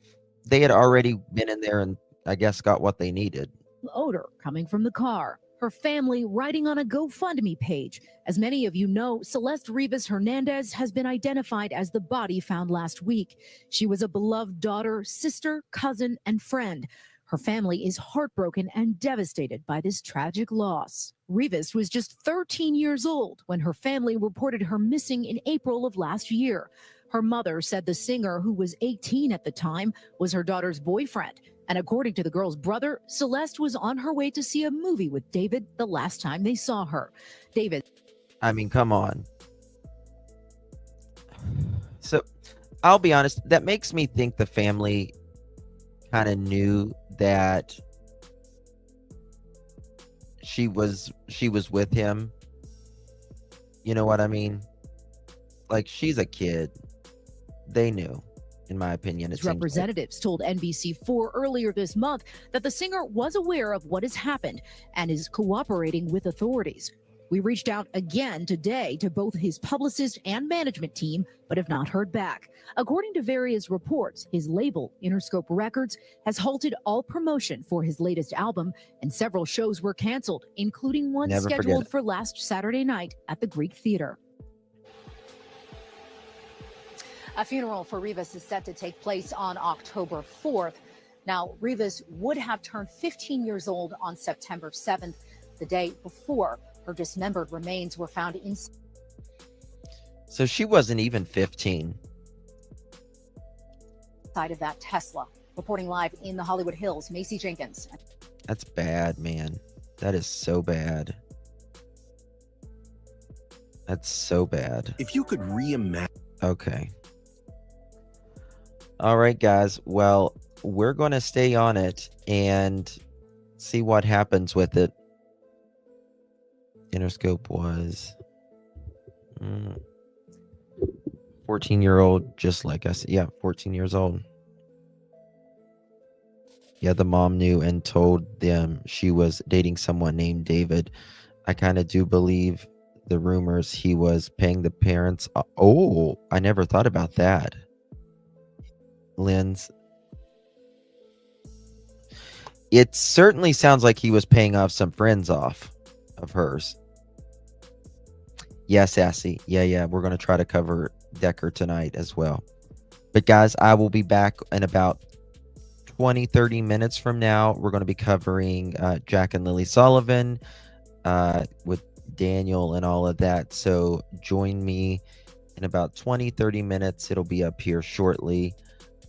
in there and I guess got what they needed. odor coming from the car. Her family writing on a GoFundMe page. As many of you know, Celeste Rivas Hernandez has been identified as the body found last week. She was a beloved daughter, sister, cousin, and friend. Her family is heartbroken and devastated by this tragic loss. Rivas was just 13 years old when her family reported her missing in April of last year. Her mother said the singer, who was 18 at the time, was her daughter's boyfriend. And according to the girl's brother, Celeste was on her way to see a movie with David the last time they saw her. David. I mean, come on. So, I'll be honest, that makes me think the family kind of knew that she was with him. You know what I mean? Like, she's a kid. They knew, in my opinion. Representatives told NBC4 earlier this month that the singer was aware of what has happened and is cooperating with authorities. We reached out again today to both his publicist and management team, but have not heard back. According to various reports, his label, Interscope Records, has halted all promotion for his latest album, and several shows were canceled, including one Never forget scheduled it. for last Saturday night at the Greek Theater. A funeral for Rivas is set to take place on October 4th. Now, Rivas would have turned 15 years old on September 7th, the day before her dismembered remains were found inside So she wasn't even 15. of that Tesla. Reporting live in the Hollywood Hills, Macy Jenkins. That's bad, man. That is so bad. That's so bad. If you could reimagine. Okay. All right, guys. Well, we're going to stay on it and see what happens with it. Interscope was 14-year-old, just like I said. Yeah, 14 years old. Yeah, the mom knew and told them she was dating someone named David. I kind of do believe the rumors he was paying the parents. Oh, I never thought about that. Lynn's. It certainly sounds like he was paying off some friends off of hers. Yeah, Sassy. Yeah. We're going to try to cover Decker tonight as well. But guys, I will be back in about 20-30 minutes from now. We're going to be covering Jack and Lily Sullivan with Daniel and all of that. So join me in about 20-30 minutes. It'll be up here shortly.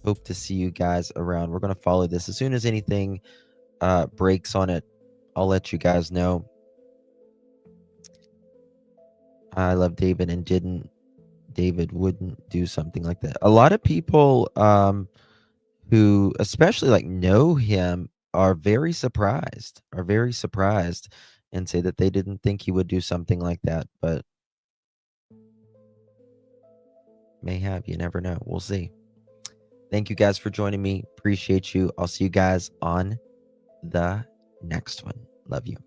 Hope to see you guys around. We're going to follow this. As soon as anything breaks on it, I'll let you guys know. I love David, and David wouldn't do something like that. A lot of people who especially like know him are very surprised and say that they didn't think he would do something like that, but may have. You never know. We'll see. Thank you guys for joining me. Appreciate you. I'll see you guys on the next one. Love you.